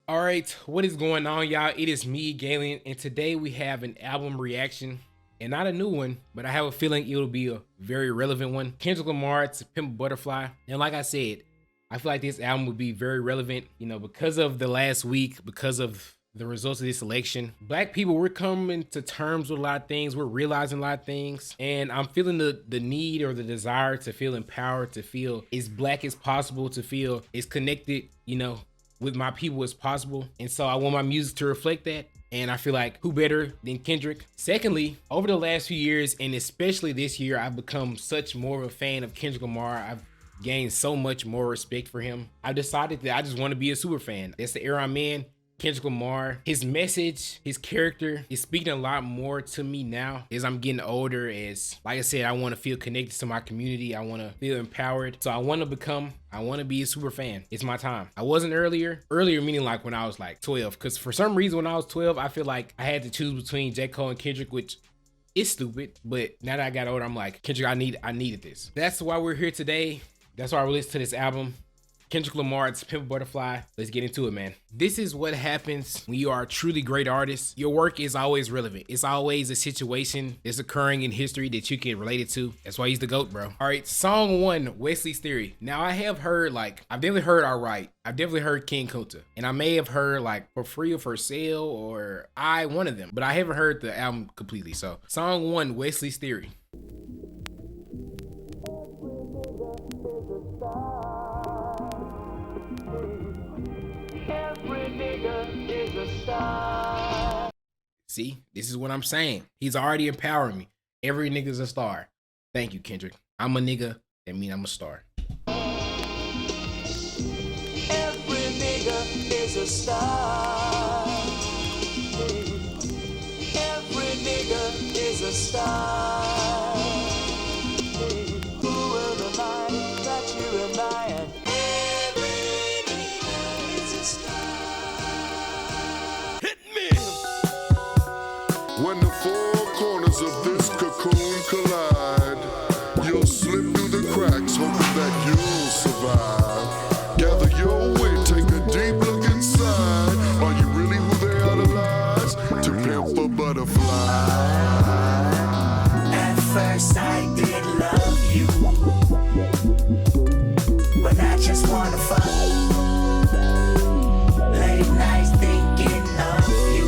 All right, what is going on, y'all? It is me, Galen, and today we have an album reaction, and not a new one, but I have a feeling it'll be a very relevant one. Kendrick Lamar to Pimp Butterfly, and like I said, I feel like this album would be very relevant, because of the last week, because of the results of this election. Black people, we're coming to terms with a lot of things, we're realizing a lot of things, and I'm feeling the need or the desire to feel empowered, to feel as black as possible, to feel as connected, with my people as possible. And so I want my music to reflect that. And I feel like who better than Kendrick? Secondly, over the last few years, and especially this year, I've become such more of a fan of Kendrick Lamar. I've gained so much more respect for him. I've decided that I just want to be a super fan. That's the era I'm in. Kendrick Lamar, his message, his character is speaking a lot more to me now as I'm getting older. As like I said, I want to feel connected to my community. I want to feel empowered. So I want to be a super fan. It's my time. I wasn't earlier meaning like when I was like 12, because for some reason when I was 12, I feel like I had to choose between J. Cole and Kendrick, which is stupid. But now that I got older, I'm like, Kendrick, I needed this. That's why we're here today. That's why I released to this album. Kendrick Lamar, it's Pimp Butterfly. Let's get into it, man. This is what happens when you are a truly great artist. Your work is always relevant. It's always a situation that's occurring in history that you can relate it to. That's why he's the GOAT, bro. All right, song 1, Wesley's Theory. Now I have heard, I've definitely heard Alright. I've definitely heard King Kunta. And I may have heard For Free or For Sale or one of them. But I haven't heard the album completely. So song 1, Wesley's Theory. See, this is what I'm saying. He's already empowering me. Every nigga's a star. Thank you, Kendrick. I'm a nigga. That mean I'm a star. Every nigga is a star. Every nigga is a star. Who will remind that you remind? Every nigga is a star. When the four corners of this cocoon collide, you'll slip through the cracks, hoping that you'll survive. Gather your wit, take a deep look inside. Are you really who they idolize? To pimp a butterfly. At first I did love you, but I just wanna fuck. Late nights thinking of you,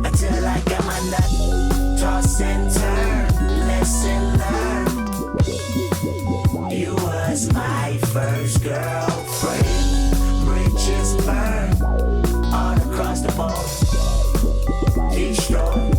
until I got my nut. Toss and turn, lesson learned. You was my first girlfriend. Bridges burned all across the board. Destroyed,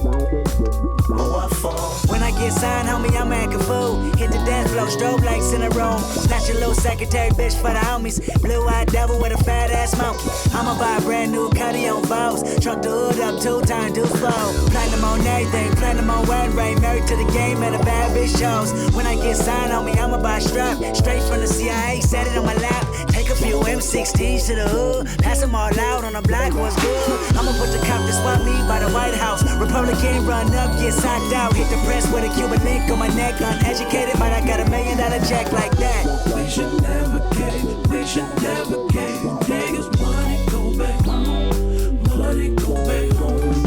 but what for? When I get signed, homie, I'm acting fool. Hit the dance floor, strobe lights in the room. Snatch your little secretary bitch for the homies. Blue-eyed devil with a fat ass monkey. I'ma buy a brand new Cuddy on Vows. Truck the hood up 2 times, do slow. Platinum on everything, platinum on wedding ring. Married to the game and a bad bitch shows. When I get signed, homie, I'ma buy a strap. Straight from the CIA, set it on my lap. Take a few M16s to the hood. Pass them all out on the block, what's good? I'ma put the cop to swap me by the White House. Republican run up, get socked out. Hit the press with a Cuban link on my neck. Uneducated, but I got $1 million check like that. We should never give, we should never give. Niggas money go back home, money go back home.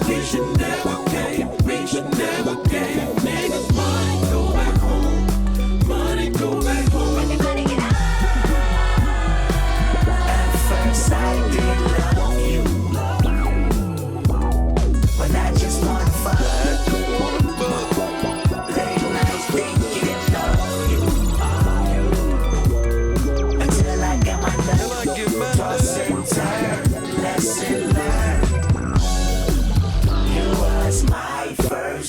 We should never give, we should never give. Niggas money go back home, money go back home. Everybody get out. At first I did love you, but I just wanna fuck.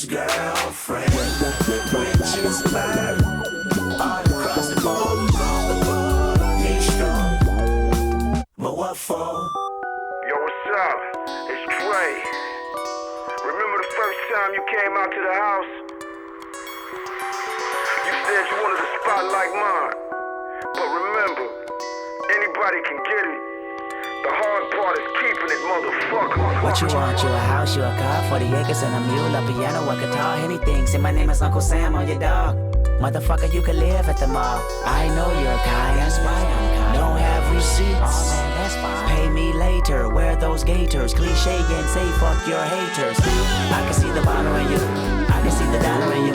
Girlfriend, bridges burn all across the board. He's strong, but what for? Yo, what's up? It's Trey. Remember the first time you came out to the house? You said you wanted a spot like mine. But remember, anybody can get it. The hard part is keeping it, motherfucker. What you want? You a house, you a car, 40 acres and a mule, a piano, a guitar, anything. Say my name is Uncle Sam on your dog. Motherfucker, you can live at the mall. I know you're kind, that's why I'm kind. Don't have receipts. those gators. Cliche and say fuck your haters. I can see the bottle in you, I can see the dollar in you.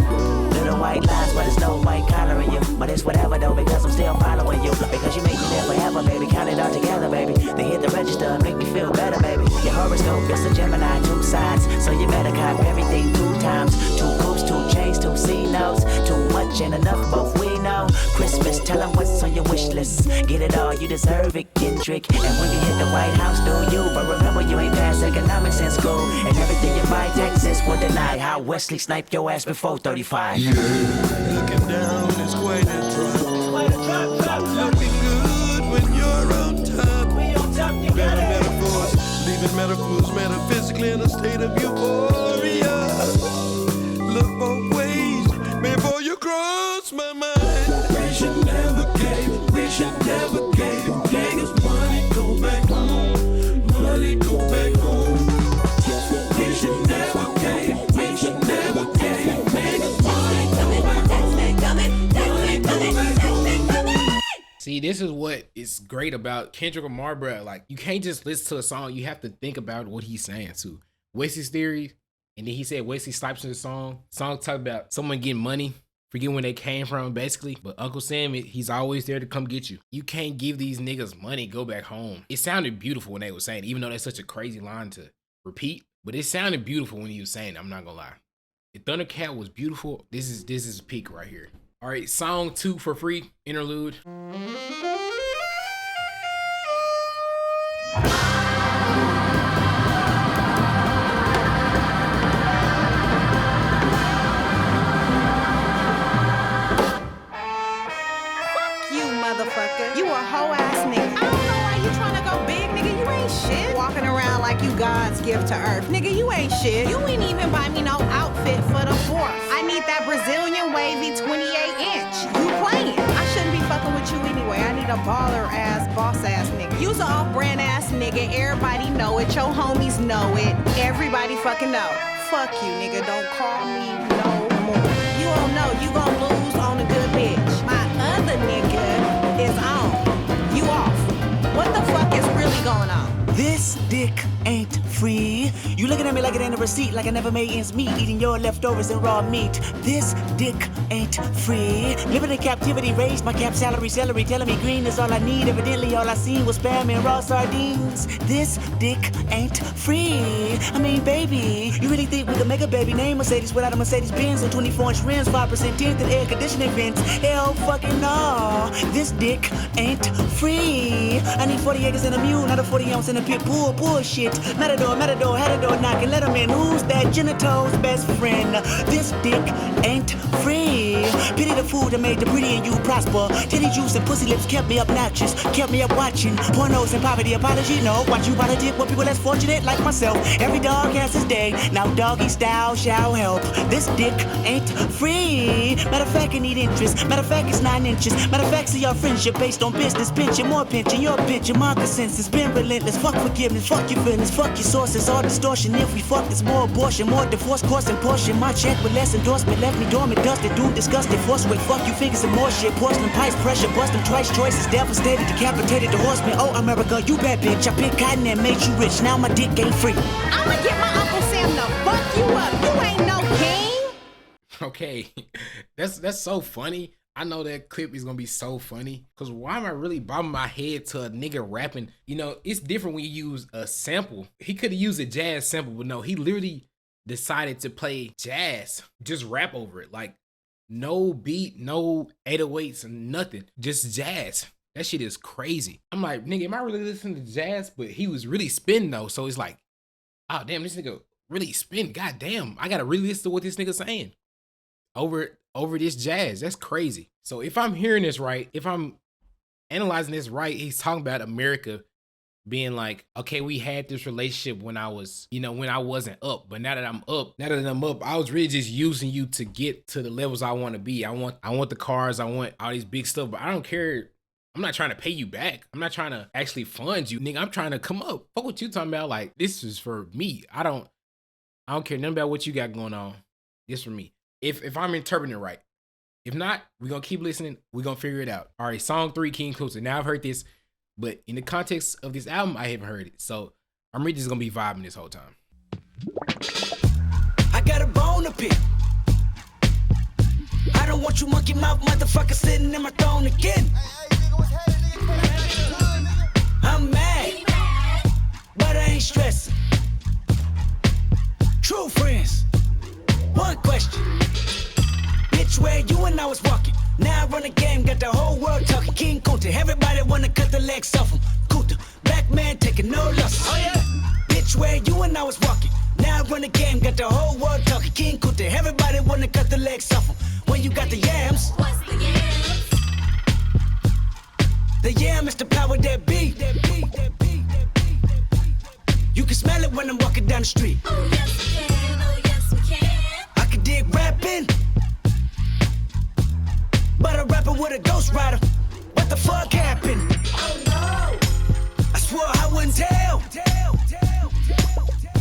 Little white lines, but there's no white collar in you. But it's whatever though, because I'm still following you. Because you make me live forever, baby. Count it all together, baby. Then hit the register, make me feel better, baby. Your horoscope is a Gemini, 2 sides. So you better cop everything 2 times. 2 coops, 2 chains, 2 C-notes. Too much and enough, both we know. Christmas, tell them what's on your wish list. Get it all, you deserve it, Kendrick. And when you hit the White House, do you? But remember, you ain't passed economics in school. And everything you buy, taxes will deny. How Wesley sniped your ass before 35. Yeah. Looking down is quite a drop. Looking good when you're on top. Better metaphors, leaving metaphors metaphysically in a state of euphoria. Look both ways before you cross my mind. We should never gave, we should never gave niggas money, go back home. Money, go back home. We should never gave, we should never gave niggas money, go back home. Money, go back home. See, this is what is great about Kendrick Lamar, bro. Like, you can't just listen to a song. You have to think about what he's saying too. Wesley's theory, and then he said Wesley snipes in the song. Song talk about someone getting money, forget when they came from, basically. But Uncle Sam, he's always there to come get you. You can't give these niggas money, go back home. It sounded beautiful when they were saying it, even though that's such a crazy line to repeat. But it sounded beautiful when he was saying it, I'm not gonna lie. The Thundercat was beautiful. This is peak right here. All right, song 2 for free, Interlude. Motherfucker, you a hoe ass nigga. I don't know why you tryna go big, nigga. You ain't shit. Walking around like you God's gift to earth, nigga. You ain't shit. You ain't even buy me no outfit for the 4th. I need that Brazilian wavy 28-inch. You playing? I shouldn't be fucking with you anyway. I need a baller ass, boss ass nigga. You's a off-brand ass nigga. Everybody know it. Your homies know it. Everybody fucking know. Fuck you, nigga. Don't call me no more. You don't know. You gon' lose on a good bitch. My other nigga is on. You off. What the fuck is really going on? This dick ain't free. You looking at me like it ain't a receipt, like I never made ends meet, eating your leftovers and raw meat. This dick ain't free. Living in captivity, raised my cap salary, celery, telling me green is all I need. Evidently all I seen was spam and raw sardines. This dick ain't free. I mean, baby, you really think we could make a baby name Mercedes without a Mercedes Benz and 24-inch rims, 5% tint and air conditioning vents? Hell fucking no. This dick ain't free. I need 40 acres and a mule, not a 40 ounce in a pit bull. Bullshit. Matador, had a door knocking, let him in. Who's that? Genito's best friend. This dick ain't free. Pity the food that made the pretty and you prosper. Titty juice and pussy lips kept me obnoxious, kept me up watching pornos and poverty. Apology, no. Watch you politic with people less fortunate like myself. Every dog has his day. Now doggy style shall help. This dick ain't free. Matter of fact, I need interest. Matter of fact, it's 9 inches. Matter of fact, see your friendship based on business. Pinching, more pinching, your bitch, my consensus. Been relentless. Fuck forgiveness, fuck your feelings, fuck your sources. All distortion. If we fuck, there's more abortion, more divorce, course and portion. My check with less endorsement left me dormant, dusted, doomed, disgusted, force weight. Fuck you, fingers and more shit. Porcelain pipes, pressure, bust them twice. Choices devastated, decapitated the horseman. Oh, America, you bad bitch. I picked cotton and made you rich. Now my dick ain't free. I'ma get my Uncle Sam to fuck you up. You ain't no king. Okay, that's so funny. I know that clip is gonna be so funny, because why am I really bobbing my head to a nigga rapping? You know, it's different when you use a sample. He could have used a jazz sample, but no, he literally decided to play jazz, just rap over it. Like, no beat, no 808s, nothing, just jazz. That shit is crazy. I'm like, nigga, am I really listening to jazz? But he was really spinning though, so it's like, oh damn, this nigga really spin. God damn, I gotta really listen to what this nigga saying over this jazz. That's crazy. So if I'm hearing this right, if I'm analyzing this right, he's talking about America being like, okay, we had this relationship when I was, when I wasn't up, but now that I'm up, I was really just using you to get to the levels I want to be. I want the cars, I want all these big stuff, but I don't care. I'm not trying to pay you back. I'm not trying to actually fund you, nigga. I'm trying to come up. Fuck what you talking about. Like, this is for me. I don't care nothing about what you got going on. This for me. If I'm interpreting it right. If not, we're going to keep listening. We're going to figure it out. All right, song 3, King Kunta. Now I've heard this, but in the context of this album, I haven't heard it. So I'm really just gonna be vibing this whole time. I got a bone to pick. I don't want you monkey mouth motherfucker sitting in my throne again. I'm mad, but I ain't stressing. True friends, one question. Bitch, where you and I was walking. Now I run the game, got the whole world talking. King Kunta, everybody wanna cut the legs off him. Kunta, black man taking no losses. Oh yeah. Bitch, where you and I was walking. Now I run the game, got the whole world talking. King Kunta, everybody wanna cut the legs off him. When you got the yams. What's the yams? The yam is the power that be. You can smell it when I'm walking down the street. Oh yes we can, oh yes we can. I can dig rapping, but a rapper with a ghost rider. What the fuck happened? Oh no. I swore I wouldn't tell.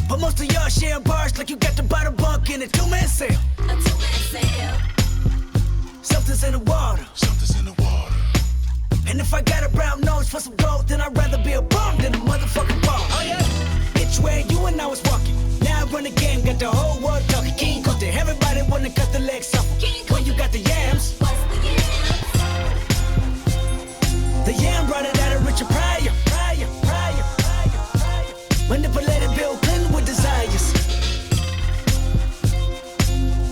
But most of y'all share bars like you got the bottom bunk in a two-man sale. A two-man sale. Something's in the water. Something's in the water. And if I got a brown nose for some gold, then I'd rather be a bum than a motherfucking bum. Oh yeah. Bitch, where you and I was walking. Now I run the game, got the whole world talking. King Kunta, everybody wanna cut the legs off. When you got the yams. What's the yams? The yam brought it out of Richard Pryor. Manipulated Bill Clinton with desires.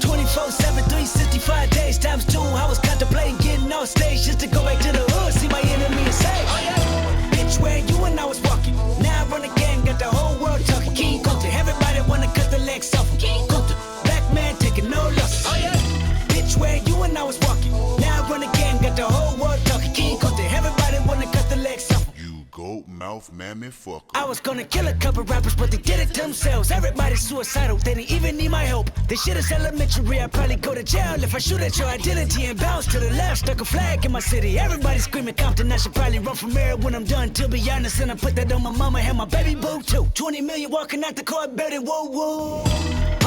24/7, 365 days times 2. I was contemplating getting on stage just to go back to the hood, see my enemy and say, oh yeah. Bitch, where you and I was walking. Now I run the game, got the whole world talking. King Kunta, everybody wanna cut the legs off him. King Kunta, black man taking no losses. Oh yeah. Bitch, where you and I was walking. Now I run the game, got the whole world talking. King Kunta, everybody wanna cut the legs off him. Goat mouth mammy fucker. I was gonna kill a couple rappers, but they did it themselves. Everybody's suicidal, they didn't even need my help. This shit is elementary, I'd probably go to jail if I shoot at your identity and bounce to the left. Stuck a flag in my city, everybody screaming Compton. I should probably run from here when I'm done, to be honest. And I put that on my mama and my baby boo too. 20 million walking out the court building, whoa, whoa.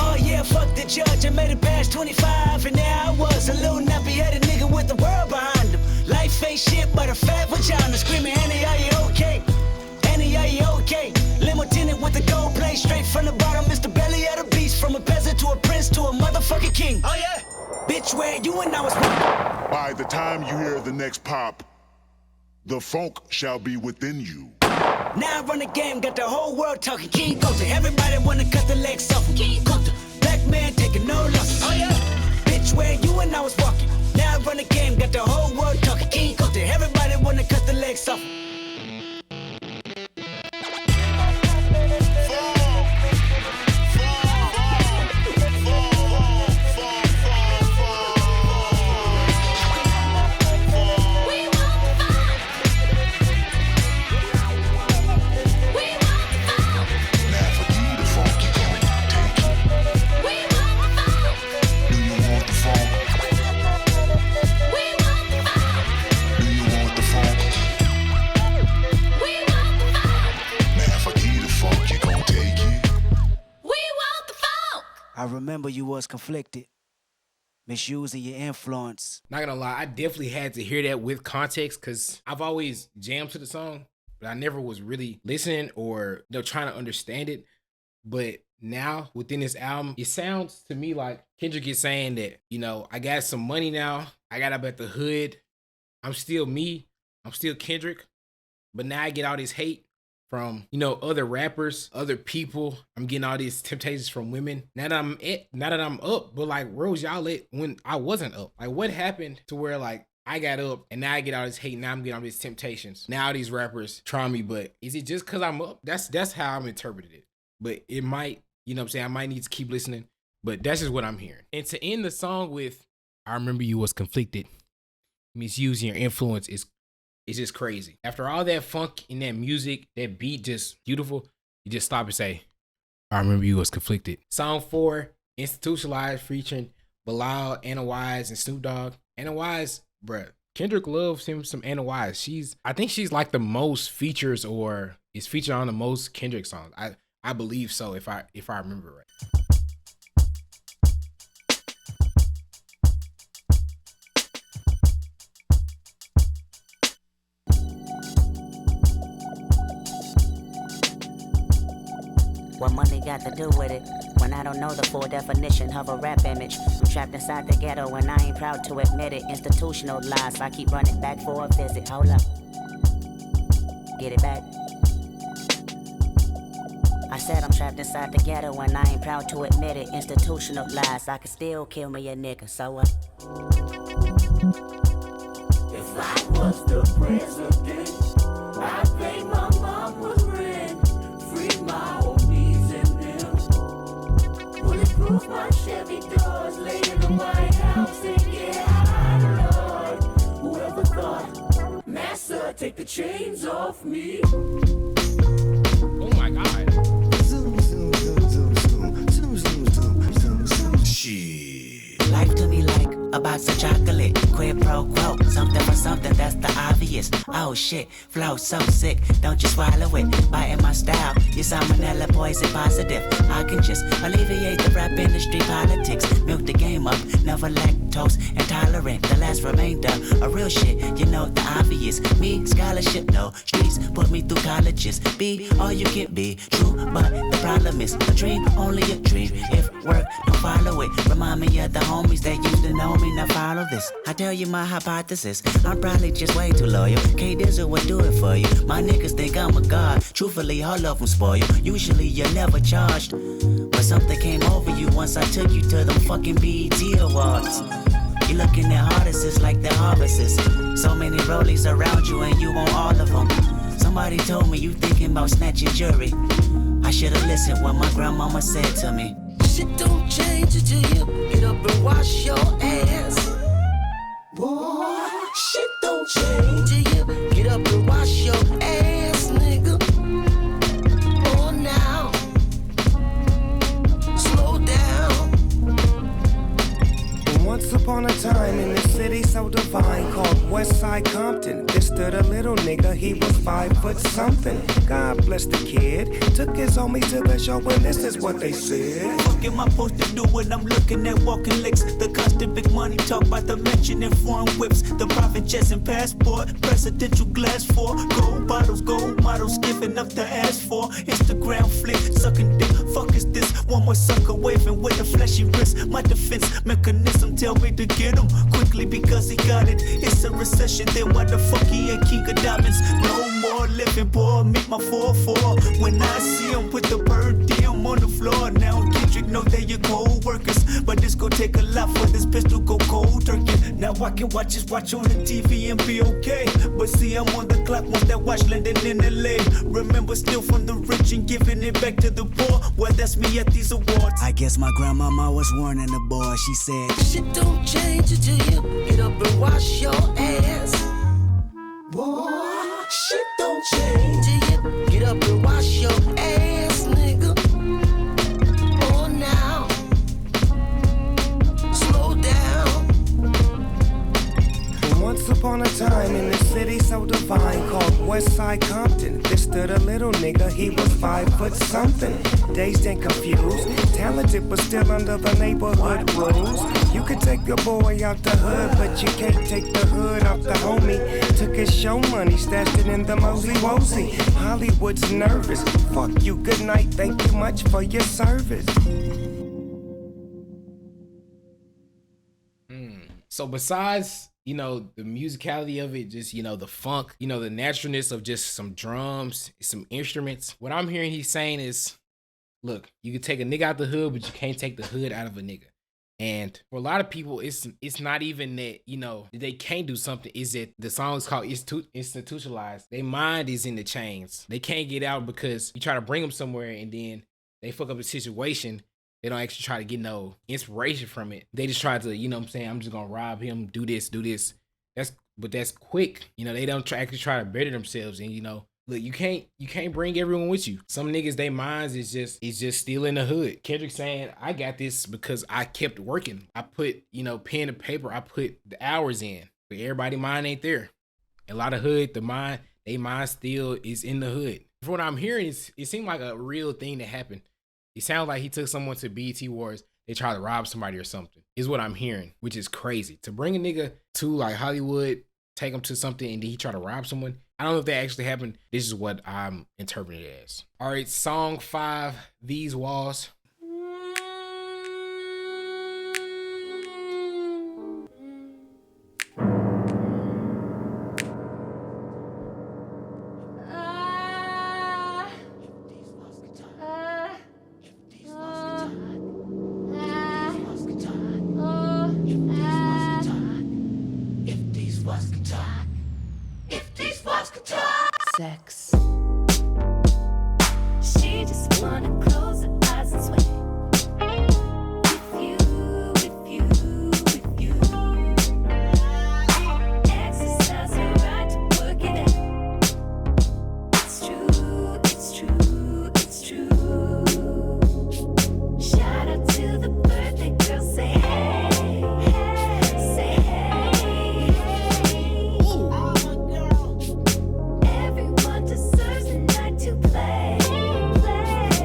Oh yeah, fuck the judge, I made it past 25. And now I was a little nappy-headed nigga with the world behind him. Life ain't shit but a fat vagina. Screaming, Annie, are you okay? Annie, are you okay? Limo tinted with the gold plate. Straight from the bottom, Mr. Belly of the beast. From a peasant to a prince to a motherfucking king. Oh yeah. Bitch, where you and I was walking. By the time you hear the next pop, the funk shall be within you. Now I run the game, got the whole world talking. King Kunta, everybody wanna cut the legs off him. King Kunta, black man taking no losses. Oh yeah. Bitch, where you and I was walking. Now I run the game, got the whole world talking. King Kunta, everybody wanna cut the legs off him. I remember you was conflicted, misusing your influence. Not gonna lie, I definitely had to hear that with context because I've always jammed to the song, but I never was really listening or trying to understand it. But now within this album, it sounds to me like Kendrick is saying that, I got some money now. I got up at the hood. I'm still me. I'm still Kendrick. But now I get all this hate from, other rappers, other people. I'm getting all these temptations from women. Now that I'm up, but like, where was y'all at when I wasn't up? Like, what happened to where like I got up and now I get all this hate. Now I'm getting all these temptations. Now these rappers try me, but is it just because I'm up? That's how I'm interpreting it. But it might, I might need to keep listening, but that's just what I'm hearing. And to end the song with, I remember you was conflicted, misusing your influence is just crazy. After all that funk in that music, that beat just beautiful, you just stop and say, I remember you was conflicted. Song 4, Institutionalized, featuring Bilal, Anna Wise, and Snoop Dogg. Anna Wise, bruh, Kendrick loves him some Anna Wise. I think she's like the most features or is featured on the most Kendrick songs. I believe so if I remember right. What money got to do with it? When I don't know the full definition of a rap image. I'm trapped inside the ghetto and I ain't proud to admit it. Institutionalized, I keep running back for a visit. Hold up. Get it back. I said I'm trapped inside the ghetto and I ain't proud to admit it. Institutionalized, I can still kill me a nigga, so what? If I was the president, I'd pay my mama's rent, free my homies and them. Bulletproof my Chevy doors, lay in the White House and get high, Lord. Whoever thought, Massa, take the chains off me. Oh my God. Life to me like a box of chocolate, quid pro quo, something for something, that's the obvious. Oh shit, flow so sick, don't you swallow it, biting my style, you salmonella poison positive. I can just alleviate the rap industry politics, milk the game up, never lactose intolerant, the last remainder of real shit, you know the obvious. Me, scholarship, no, streets put me through colleges, be all you can be, true, but the problem is a dream, only a dream, if work, don't follow it, remind me of the homies that used to know me, now follow this. I tell you my hypothesis, I'm probably just way too loyal. K-Dizzle would do it for you. My niggas think I'm a god. Truthfully, all of them spoil. Usually you're never charged, but something came over you once I took you to them fucking BET Awards. You looking at artists like they're harvests. So many rollies around you and you want all of them. Somebody told me you thinking about snatching jewelry. I should've listened what my grandmama said to me. Shit don't change until you get up and wash your ass. Boy, shit don't change till you get up and wash your ass, nigga. Oh, now, slow down. Once upon a time in a city so divine called West Side Compton, there stood a little nigga, he was 5 foot something. God bless the kid, took his homies to the show and this is what they said. What am I supposed to do when I'm looking at walking licks? The constant big money talk about the mention in foreign whips, the private jets and passport, presidential glass for gold bottles, gold models, giving up the ass for Instagram flick, sucking dick. Fuck is this? One more sucker waving with a flashy wrist. My defense mechanism tell me to get him quickly because he got it. It's a recession, then why the fuck he ain't king of diamonds? No more living, boy, meet my 4-4. When I see him put the bird diem on the floor. Now Kendrick know they your co-workers, but this gon' take a lot for this pistol go cold turkey. Now I can watch his watch on the TV and be okay, but see I'm on the clock once that watch landing in LA. Remember steal from the rich and giving it back to the poor. Well, that's me at these awards. I guess my grandmama was warning the boy, she said, Shit don't change until you get up and wash your ass. Boy, shit don't change till you get up and wash your ass, nigga. Oh, now, slow down. Once upon a time in a city so divine called West Side Compton, there stood a little nigga, he was 5 foot something. Dazed and confused, talented but still under the neighborhood rules. You could take your boy out the hood, but you can't take the hood off the homie. Took his show money, stashed it in the mosey wosey. Hollywood's nervous, fuck you, good night, thank you much for your service. So besides, you know, the musicality of it, just, you know, the funk, you know, the naturalness of just some drums, some instruments, what I'm hearing he's saying is, look, you can take a nigga out the hood, but you can't take the hood out of a nigga. And for a lot of people, it's not even that, you know, they can't do something. Is that the song is called Institutionalized. Their mind is in the chains. They can't get out because you try to bring them somewhere and then they fuck up the situation. They don't actually try to get no inspiration from it. They just try to, you know what I'm saying, I'm just gonna rob him, do this. But that's quick. You know, they don't actually try to better themselves. And, you know, look, you can't bring everyone with you. Some niggas, their minds is just still in the hood. Kendrick saying, I got this because I kept working. I put, you know, pen to paper, I put the hours in. But everybody mind ain't there. A lot of hood, their mind still is in the hood. From what I'm hearing, it seemed like a real thing that happened. It sounds like he took someone to BET Wars. They tried to rob somebody or something, is what I'm hearing, which is crazy. To bring a nigga to like Hollywood, take him to something, and then he try to rob someone. I don't know if that actually happened. This is what I'm interpreting it as. All right, song 5, These Walls. Sex. She just wanna close her eyes and sway. With you. Exercise her right to work it out. It's true. Shout out to the birthday girl, say hey, say hey. Everyone deserves a night to play.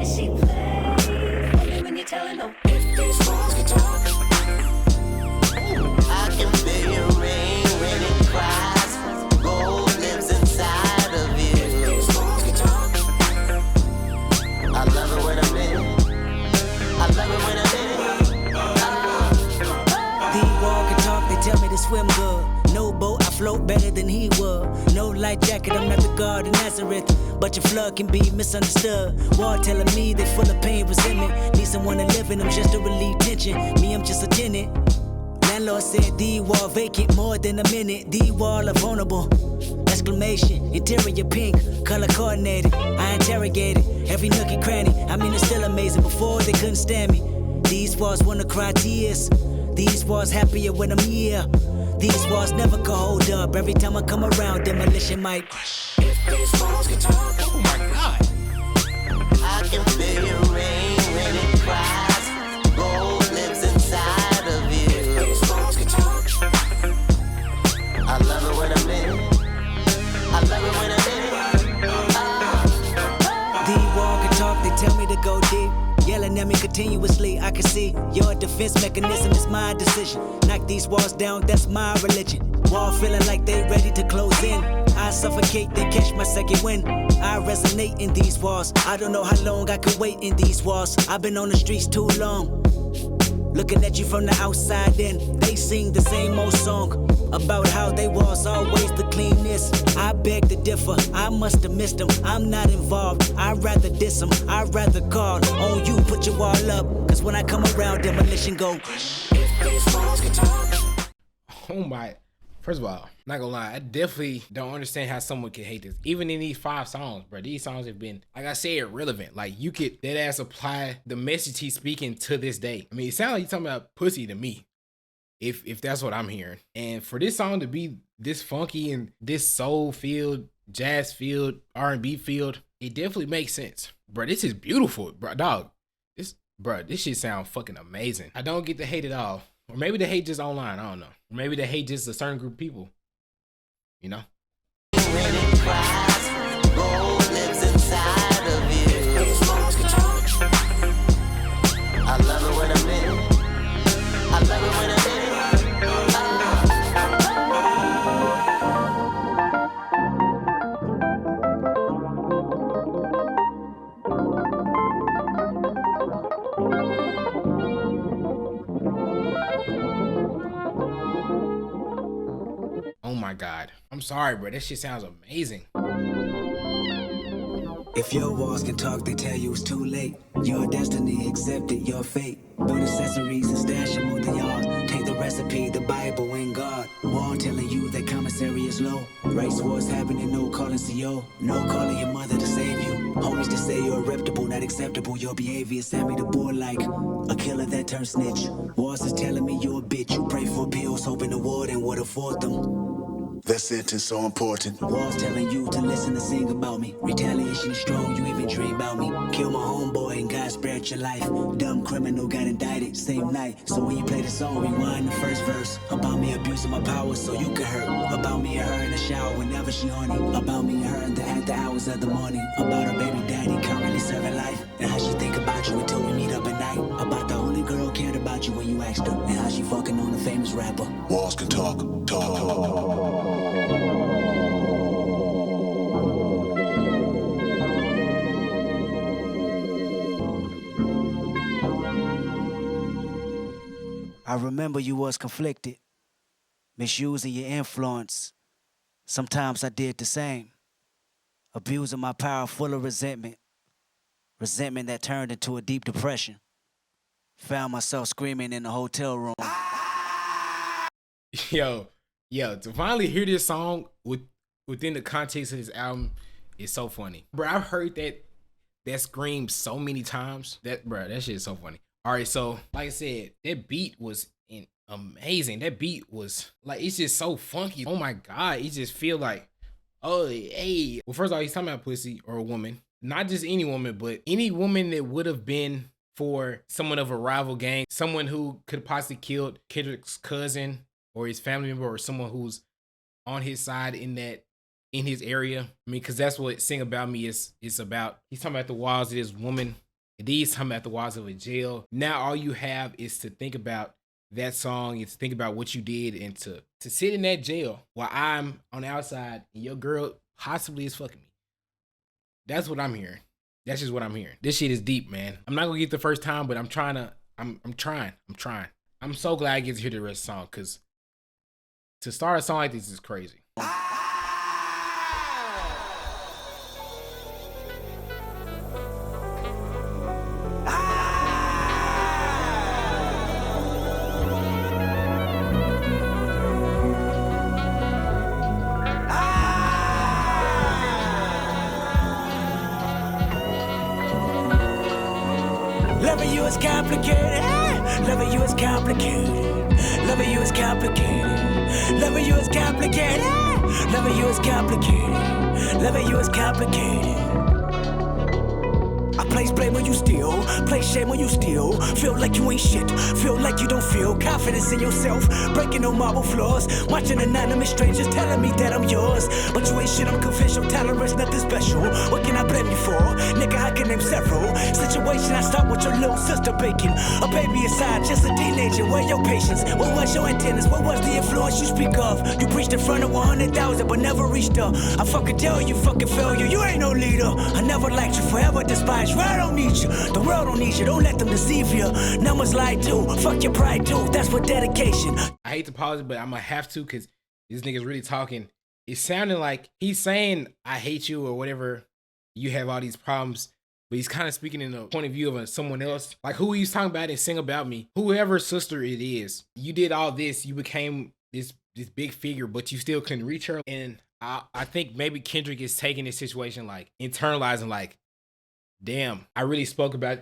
She plays. Only when you're telling them. If these walls could talk, I can feel your rain when it cries. Gold lives inside of you. If these walls could talk, I love it when I'm in it. I love it when I'm in it. The wall can talk, they tell me to swim good. No boat, I float better than he would. No life jacket, I'm not the God of Nazareth. But your flood can be misunderstood. Wall telling me they full of pain, resentment. Need someone to live in them just to relieve tension. Me, I'm just a tenant. Landlord said the wall vacant more than a minute. The wall are vulnerable. Exclamation, interior pink, color coordinated. I interrogated every nook and cranny. I mean, it's still amazing. Before they couldn't stand me. These walls wanna cry tears. These walls happier when I'm here. These walls never can hold up. Every time I come around, demolition might. If these walls could talk, Oh my God. I can feel your rain when it cries. Gold lives inside of you. If these walls could talk, I love it when I'm in it. I love it when I'm in it. The wall can talk, they tell me to go deep. Yelling at me continuously, I can see your defense mechanism is my decision. Knock these walls down, that's my religion. Wall feeling like they ready to close in. I suffocate, then catch my second wind. I resonate in these walls. I don't know how long I could wait in these walls. I've been on the streets too long. Looking at you from the outside in, they sing the same old song about how they was always the cleanest. I beg to differ, I must have missed them. I'm not involved, I'd rather diss them. I'd rather call on you, put your wall up. Cause when I come around, demolition go. Oh my. First of all, not gonna lie, I definitely don't understand how someone can hate this. Even in these 5 songs, bro, these songs have been, like I said, relevant. Like, you could dead ass apply the message he's speaking to this day. I mean, it sounds like you're talking about pussy to me, if that's what I'm hearing. And for this song to be this funky and this soul filled, jazz filled, R&B filled, it definitely makes sense. Bro, this is beautiful, bro, dog. This shit sound fucking amazing. I don't get the hate at all. Or maybe the hate just online, I don't know. Or maybe the hate just a certain group of people, you know? When it cries, gold lives inside of you. I love it when I'm in it. I love it when I'm in it. Oh my God. I'm sorry, bro. That shit sounds amazing. If your walls can talk, they tell you it's too late. Your destiny accepted, your fate. Build accessories and stash them on the yard. Take the recipe, the Bible and God. Wall telling you that commissary is low. Race wars happening, no calling CO. No calling your mother to save you. Homies to say you're reputable, not acceptable. Your behavior sent me to board like a killer that turned snitch. Walls is telling me you're a bitch. You pray for pills, hoping the warden would afford them. That sentence so important. Walls telling you to listen and sing about me. Retaliation is strong, you even dream about me. Kill my homeboy and God spared your life. Dumb criminal got indicted same night. So when you play the song, rewind the first verse. About me abusing my power so you can hurt. About me and her in the shower whenever she horny. About me and her in the after hours of the morning. About her baby daddy currently serving life. And how she think about you until we meet up at night. About the only girl cared about you when you asked her. And how she fucking on a famous rapper. Walls can talk. I remember you was conflicted, misusing your influence. Sometimes I did the same, abusing my power full of resentment that turned into a deep depression. Found myself screaming in the hotel room. Yo, to finally hear this song within the context of this album is so funny. Bro, I've heard that scream so many times. That shit is so funny. All right, so like I said, that beat was amazing. That beat was like, it's just so funky. Oh my God, it just feel like, oh, hey. Well, first of all, he's talking about pussy or a woman. Not just any woman, but any woman that would have been for someone of a rival gang, someone who could possibly killed Kendrick's cousin or his family member or someone who's on his side in his area. I mean, because that's what Sing About Me is about. He's talking about the walls of this woman. And he's talking about the walls of a jail. Now all you have is to think about that song and to think about what you did and to sit in that jail while I'm on the outside and your girl possibly is fucking me. That's what I'm hearing. That's just what I'm hearing. This shit is deep, man. I'm not gonna get the first time, but I'm trying. I'm so glad I get to hear the rest of the song, because to start a song like this is crazy. Loving you is complicated. Loving you is complicated. Loving you is complicated. Loving you is complicated. Loving you is complicated. Loving you is complicated. I place blame when you steal, place shame when you steal. Feel like you ain't shit, feel like you don't feel confidence in yourself. Breaking no marble floors, watching anonymous strangers telling me that I'm yours. But you ain't shit, I'm confidential, tolerance, nothing special. What can I blame you for? Nigga, I can name several. Situation I start with your little sister baking. A baby aside, just a teenager, where your patience? What was your antennas? What was the influence you speak of? You preached in front of 100,000 but never reached her. I fucking tell you, fucking failure, you ain't no leader. I never liked you, forever despised you. I don't need you, the world don't need you. Don't let them deceive you. Numbers lie too, fuck your pride too. That's what dedication. I hate to pause it, but I'm gonna have to, because this nigga's really talking. It sounded like he's saying I hate you or whatever. You have all these problems, but he's kind of speaking in the point of view of someone else. Like who he's talking about and Sing About Me. Whoever sister it is, you did all this. You became this big figure, but you still couldn't reach her. And I think maybe Kendrick is taking this situation, like internalizing, like, damn, I really spoke about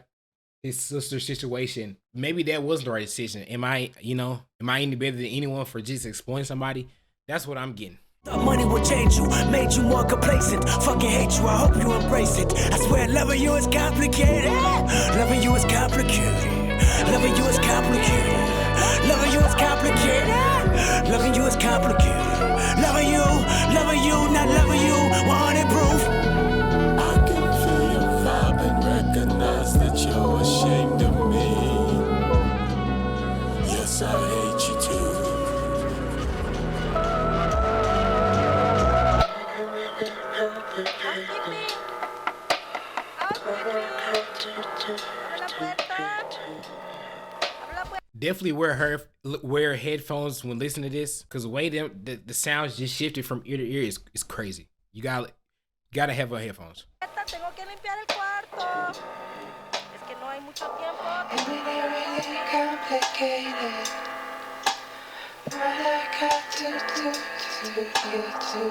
his sister's situation. Maybe that wasn't the right decision. Am I any better than anyone for just exploiting somebody? That's what I'm getting. Thought money would change you, made you more complacent. Fucking hate you, I hope you embrace it. I swear loving you is complicated. Loving you is complicated. Loving you is complicated. Loving you is complicated. Loving you is complicated. Loving you, not loving you. 100 proof. I can feel your vibe and recognize that you're ashamed of me. Yes, I hate you too. Definitely wear headphones when listening to this, because the way the sounds just shifted from ear to ear is crazy. You gotta have headphones. Tengo que limpiar el cuarto. Es que no hay mucho tiempo. Complicated. What I got to do to get to you.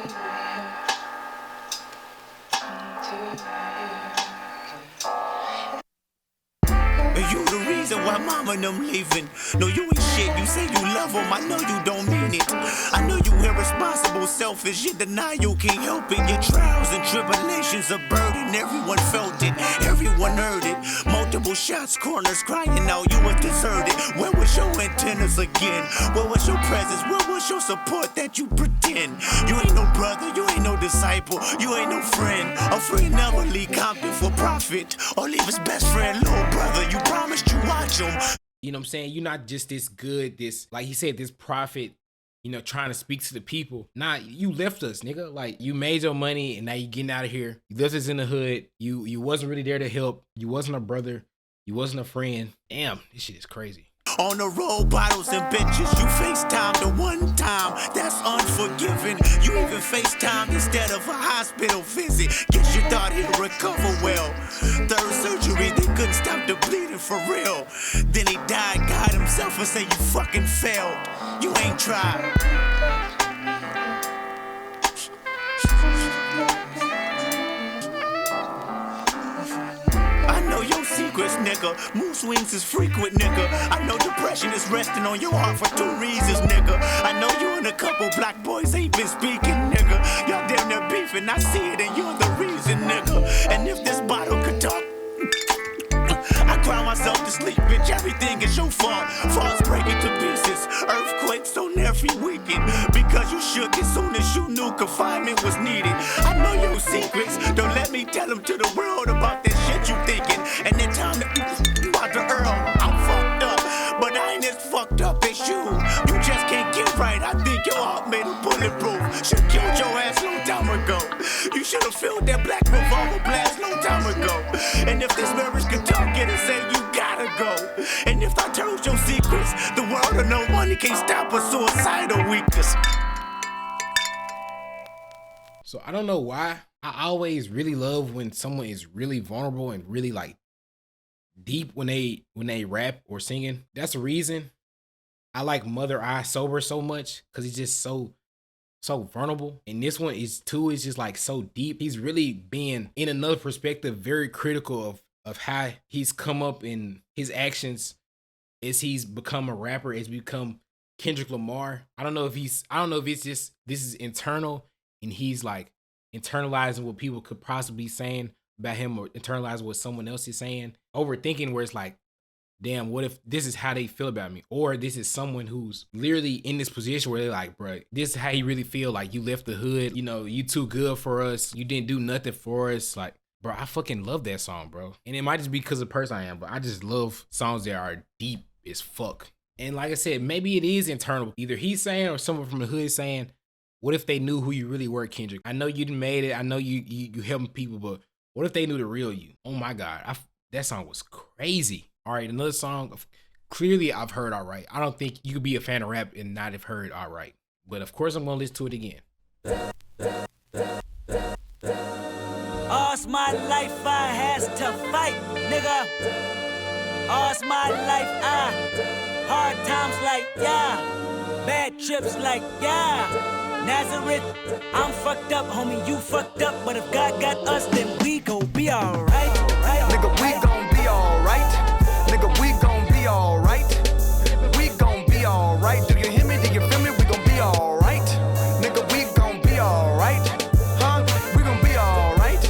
You the reason why mama and them leaving. No, you ain't shit. You say you love them. I know you don't mean it. I know you irresponsible, selfish. Your denial can't help it. Your trials and tribulations a burden. Everyone felt it. Everyone heard it. Multiple shots, corners crying out. You was deserted. Where was your antennas again? Where was your presence? Where was your support that you pretend? You ain't no brother. You ain't no disciple. You ain't no friend. A friend never leave Compton for profit or leave his best friend, little brother. You promised you watch him. You know what I'm saying? You're not just this good, like he said, this prophet, trying to speak to the people. Nah, you left us, nigga. Like, you made your money and now you getting out of here. You left us in the hood. You wasn't really there to help. You wasn't a brother. You wasn't a friend. Damn, this shit is crazy. On the road, bottles and bitches. You FaceTime the one time, that's unforgiving. You even FaceTime instead of a hospital visit. Guess you thought he'd recover well. Third surgery, they couldn't stop the bleeding for real. Then he died, God himself, and say you fucking failed. You ain't tried. I know your secrets, nigga. Mood swings is frequent, nigga. I know depression is resting on your heart for 2 reasons, nigga. I know you and a couple black boys ain't been speaking, nigga. Y'all damn near beefing, I see it, and you're the reason, nigga. And if this bottle could talk, I cry myself to sleep, bitch. Everything is your fault. Falls breaking to pieces. Earthquakes on every weekend. Because you shook as soon as you knew confinement was needed. I know your secrets. Don't let me tell them to the world about that shit you thinking. And that time that you out the Earl, I'm fucked up. But I ain't as fucked up as you. You just can't get right. I think your heart made a bulletproof. Should've killed your ass long time ago. You should've filled that black revolver blast long time ago. And if this marriage could talk, it'll say you gotta go. And if I told your secrets, the world of no money can't stop a suicidal weakness. So I don't know why. I always really love when someone is really vulnerable and really like deep when they rap or singing. That's the reason I like Mother I Sober so much, because he's just so vulnerable. And this one is too, is just like so deep. He's really being, in another perspective, very critical of how he's come up in his actions as he's become a rapper, as become Kendrick Lamar. I don't know if it's just, this is internal and he's like internalizing what people could possibly be saying about him, or internalizing what someone else is saying, overthinking, where it's like, damn, what if this is how they feel about me? Or this is someone who's literally in this position where they're like, bro, this is how you really feel. Like, you left the hood, you know, you too good for us. You didn't do nothing for us. Like, bro, I fucking love that song, bro. And it might just be because of the person I am, but I just love songs that are deep as fuck. And like I said, maybe it is internal. Either he's saying or someone from the hood is saying, what if they knew who you really were, Kendrick? I know you done made it. I know you helping people, but what if they knew the real you? Oh my God, that song was crazy. All right, another song. Clearly, I've heard All Right. I don't think you could be a fan of rap and not have heard All Right. But of course, I'm gonna listen to it again. All's my life I has to fight, nigga. All's my life hard times like yeah, bad trips like yeah. Nazareth, I'm fucked up, homie, you fucked up. But if God got us, then we gon' be alright. Nigga, we gon' be alright. Nigga, we gon' be alright. We gon' be alright. Do you hear me? Do you feel me? We gon' be alright. Nigga, we gon' be alright. Huh? We gon' be alright.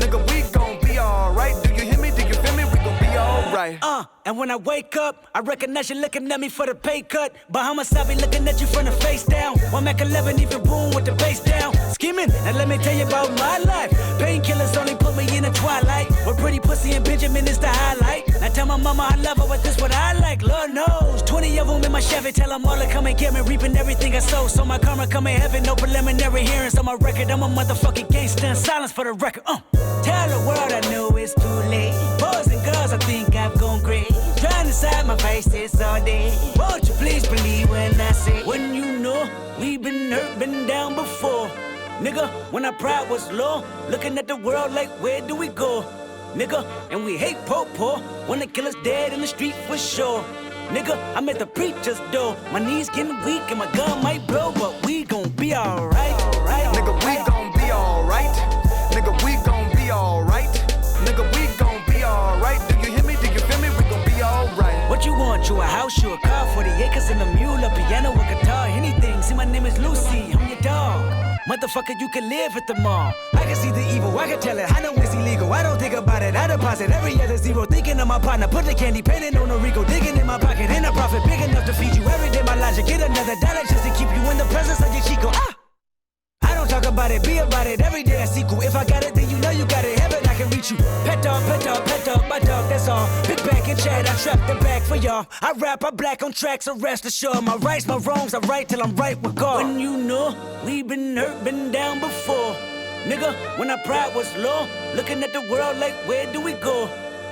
Nigga, we gon' be alright. Do you hear me? Do you feel me? We gon' be alright. And when I wake up, I recognize you looking at me for the pay cut. Bahamas, I be looking at you from the face down. One Mac 11, even boom with the bass down. Skimming, now let me tell you about my life. Painkillers only put me in the twilight. With pretty pussy and Benjamin is the highlight. Now tell my mama I love her, but this what I like. Lord knows, 20 of them in my Chevy. Tell them all to come and get me, reaping everything I sow. So my karma come in heaven, no preliminary hearings on my record. I'm a motherfucking gangster in silence for the record. Tell the world I know it's too late. Boys and girls, I think I've gone crazy. Trying to side my face this all day. Won't you please believe when I say, when you know we been hurt, been down before. Nigga, when our pride was low, looking at the world like, where do we go? Nigga, and we hate po-po, wanna kill us dead in the street for sure. Nigga, I'm at the preacher's door. My knees getting weak and my gun might blow, but we gon' be alright. Nigga, we gon' be alright. Nigga, we gon' be alright. Nigga, we gon' be alright. Do you hear me? Do you feel me? We gon' be alright. What you want? You a house, you a car, 40 acres and a mule, a piano, a guitar, anything. See, my name is Lucy, I'm your dog. Motherfucker, you can live at the mall. I can see the evil, I can tell it. I know it's illegal, I don't think about it. I deposit every other zero, thinking of my partner. Put the candy, painting on a Rico, digging in my pocket. In a profit big enough to feed you every day. My logic, get another dollar just to keep you in the presence of your Chico. I don't talk about it, be about it. Every day I sequel. If I got it, then you know you got it. Heaven, I can reach you. Pet dog, my dog, that's all. Big back and chat, I trap the back for y'all. I rap, I black on tracks, so rest assured. My rights, my wrongs, I right till I'm right with God. When you know we been hurt, been down before. Nigga, when our pride was low, looking at the world like, where do we go?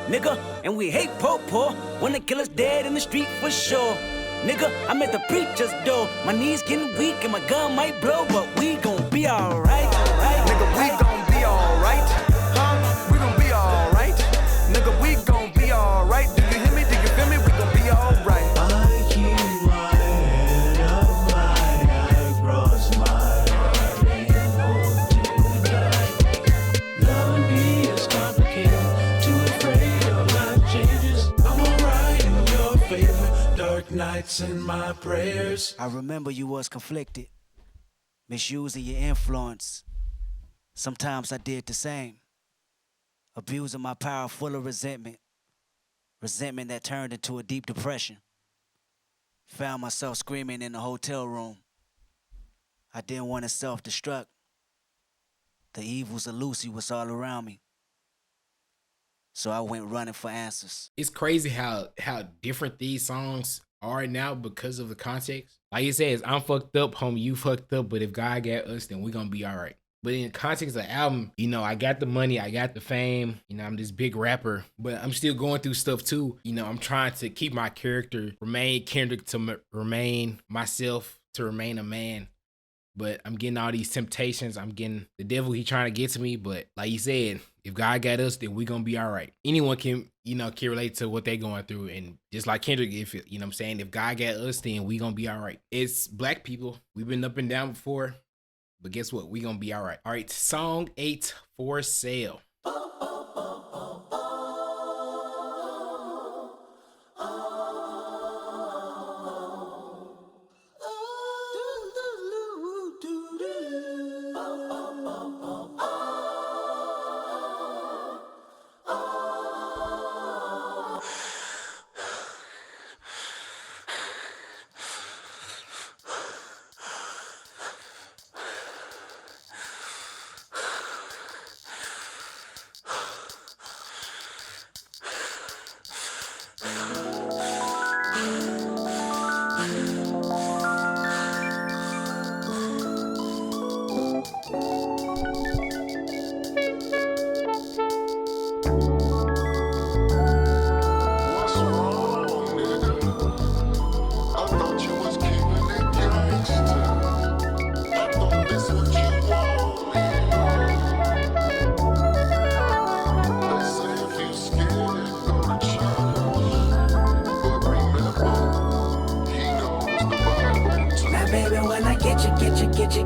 nigga, and we hate po-po. When the killer's dead in the street for sure. Nigga, I'm at the preacher's door. My knees getting weak and my gun might blow, but we gon' be alright. Nigga, we gon' be alright. Huh? We gon' be alright. Nigga, we gon' be alright. Do you hear me? Do you feel me? We gon' be alright. I keep my head up high, I cross my heart and hope to die. Loving me is complicated, too afraid of life changes. I'm alright in your favor, dark nights in my prayers. I remember you was conflicted, misusing your influence. Sometimes I did the same, abusing my power full of resentment that turned into a deep depression. Found myself screaming in the hotel room. I didn't want to self-destruct. The evils of Lucy was all around me. So I went running for answers. It's crazy how different these songs are now because of the context. Like it says, I'm fucked up, homie, you fucked up, but if God got us, then we gonna be all right. But in the context of the album, you know, I got the money, I got the fame, you know, I'm this big rapper, but I'm still going through stuff too. You know, I'm trying to keep my character, remain Kendrick, to remain myself, to remain a man. But I'm getting all these temptations. I'm getting the devil, he trying to get to me. But like you said, if God got us, then we gonna be all right. Anyone can, you know, can relate to what they going through. And just like Kendrick, if you know what I'm saying, if God got us, then we gonna be all right. It's black people. We've been up and down before. But guess what? We gonna be all right. All right, song 8, For Sale.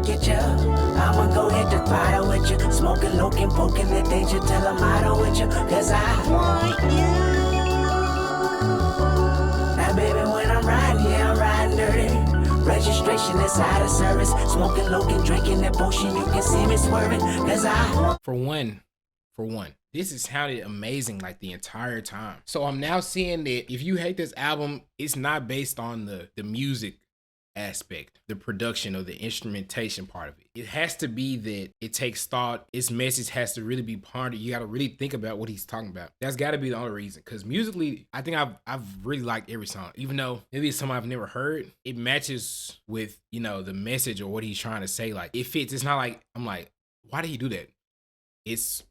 Get ya. I'ma go hit the fire with you. Smoking, looking, poking the danger till I'm out with you. Cause I want you. Now baby, when I'm riding, yeah, I'm riding dirty. Registration is out of service. Smoking, looking, drinking that potion. You can see me swerving. Cause I For one, this has sounded amazing like the entire time. So I'm now seeing that if you hate this album, it's not based on the music aspect, the production or the instrumentation part of it. It has to be that it takes thought. Its message has to really be pondered. You got to really think about what he's talking about. That's got to be the only reason. Because musically, I think I've really liked every song, even though maybe it's something I've never heard. It matches with, you know, the message or what he's trying to say. Like it fits. It's not like I'm like, why did he do that? It's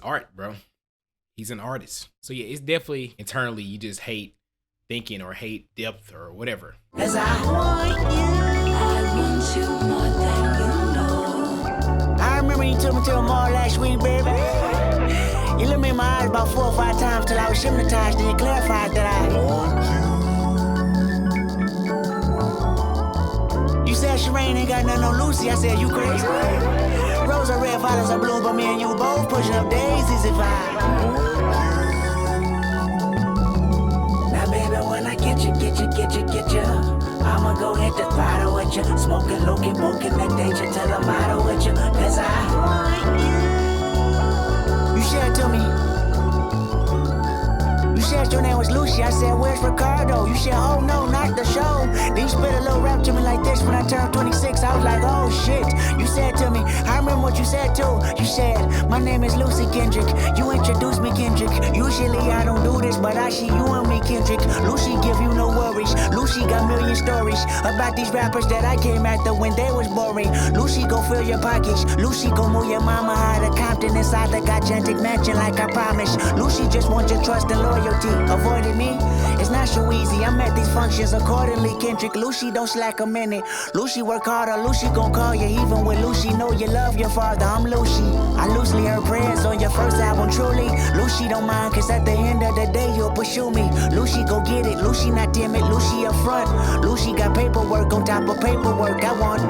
art, bro. He's an artist. So yeah, it's definitely internally you just hate thinking or hate depth or whatever. Cause I want you more than you know. I remember you took me to a mall last week, baby. You looked me in my eyes about 4 or 5 times till I was hypnotized, and you clarified that I want you. You said Sherane ain't got nothing on Lucy. I said, you crazy? Rose are red, violets are blue, but me and you both pushing up daisies if I when I get you, I'ma go hit the bottle with you. Smoking, looking, poking that danger till I'm out with you. Cause I want you. You said to me, you said your name was Lucy. I said, where's Ricardo? You said, oh no, not the show. Then you spit a little rap to me like this when I turned 26. I was like, oh shit. You said to me, I remember what you said too. You said, my name is Lucy Kendrick. You introduced me, Kendrick. Usually I don't do this, but I see you and me, Kendrick. Lucy give you no worries. Lucy Lucy got million stories about these rappers that I came after when they was boring. Lucy go fill your pockets. Lucy go move your mama out of Compton inside the gigantic mansion like I promised. Lucy just wants your trust and loyalty. Avoiding me, it's not so easy. I'm at these functions accordingly. Kendrick, Lucy don't slack a minute. Lucy work harder. Lucy gon' call you even when Lucy know you love your father. I'm Lucy. I loosely heard prayers on your first album, truly. Lucy don't mind, cause at the end of the day you'll pursue me. Lucy go get it. Lucy not timid. Lucy up front. Lucy got paperwork on top of paperwork. I want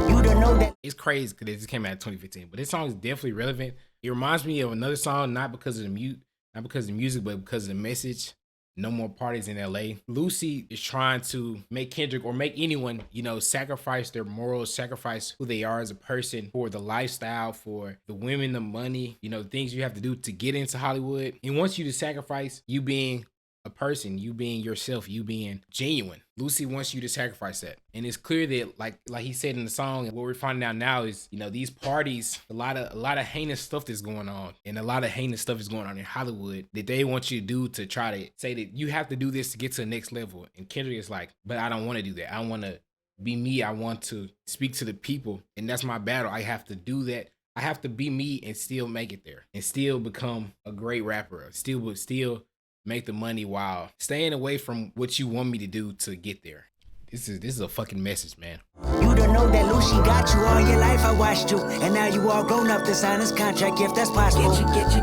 you to know that. It's crazy because it just came out in 2015, but this song is definitely relevant. It reminds me of another song, not because of the music, but because of the message. No more parties in LA. Lucy is trying to make Kendrick or make anyone, sacrifice their morals, sacrifice who they are as a person for the lifestyle, for the women, the money, things you have to do to get into Hollywood. And wants you to sacrifice you being a person, you being yourself, you being genuine. Lucy wants you to sacrifice that. And it's clear that like he said in the song, and what we're finding out now is, these parties, a lot of heinous stuff that's going on. And a lot of heinous stuff is going on in Hollywood that they want you to do to try to say that you have to do this to get to the next level. And Kendrick is like, but I don't want to do that. I want to be me. I want to speak to the people. And that's my battle. I have to do that. I have to be me and still make it there and still become a great rapper. Still make the money while staying away from what you want me to do to get there. This is a fucking message, man. You don't know that Lucy got you all your life. I watched you, and now you all grown up to sign this contract if that's possible. Get you.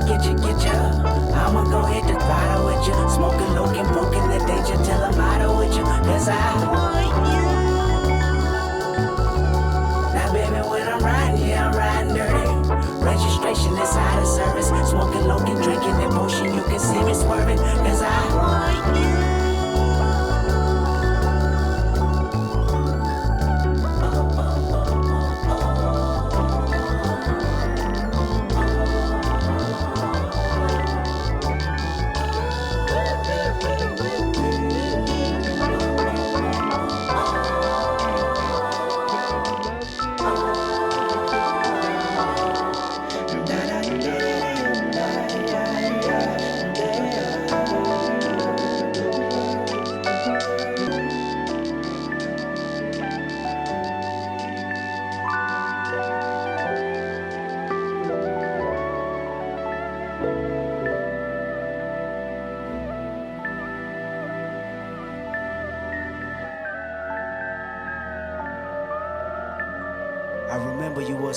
I'ma go hit the throttle with you. Smoking, looking, broken the danger till I'm out with you. Cause I want you. Now, baby, when I'm riding dirty. Registration is out of service. Smoking, looking, drinking, and motion. You can see me swerving. Cause I want you.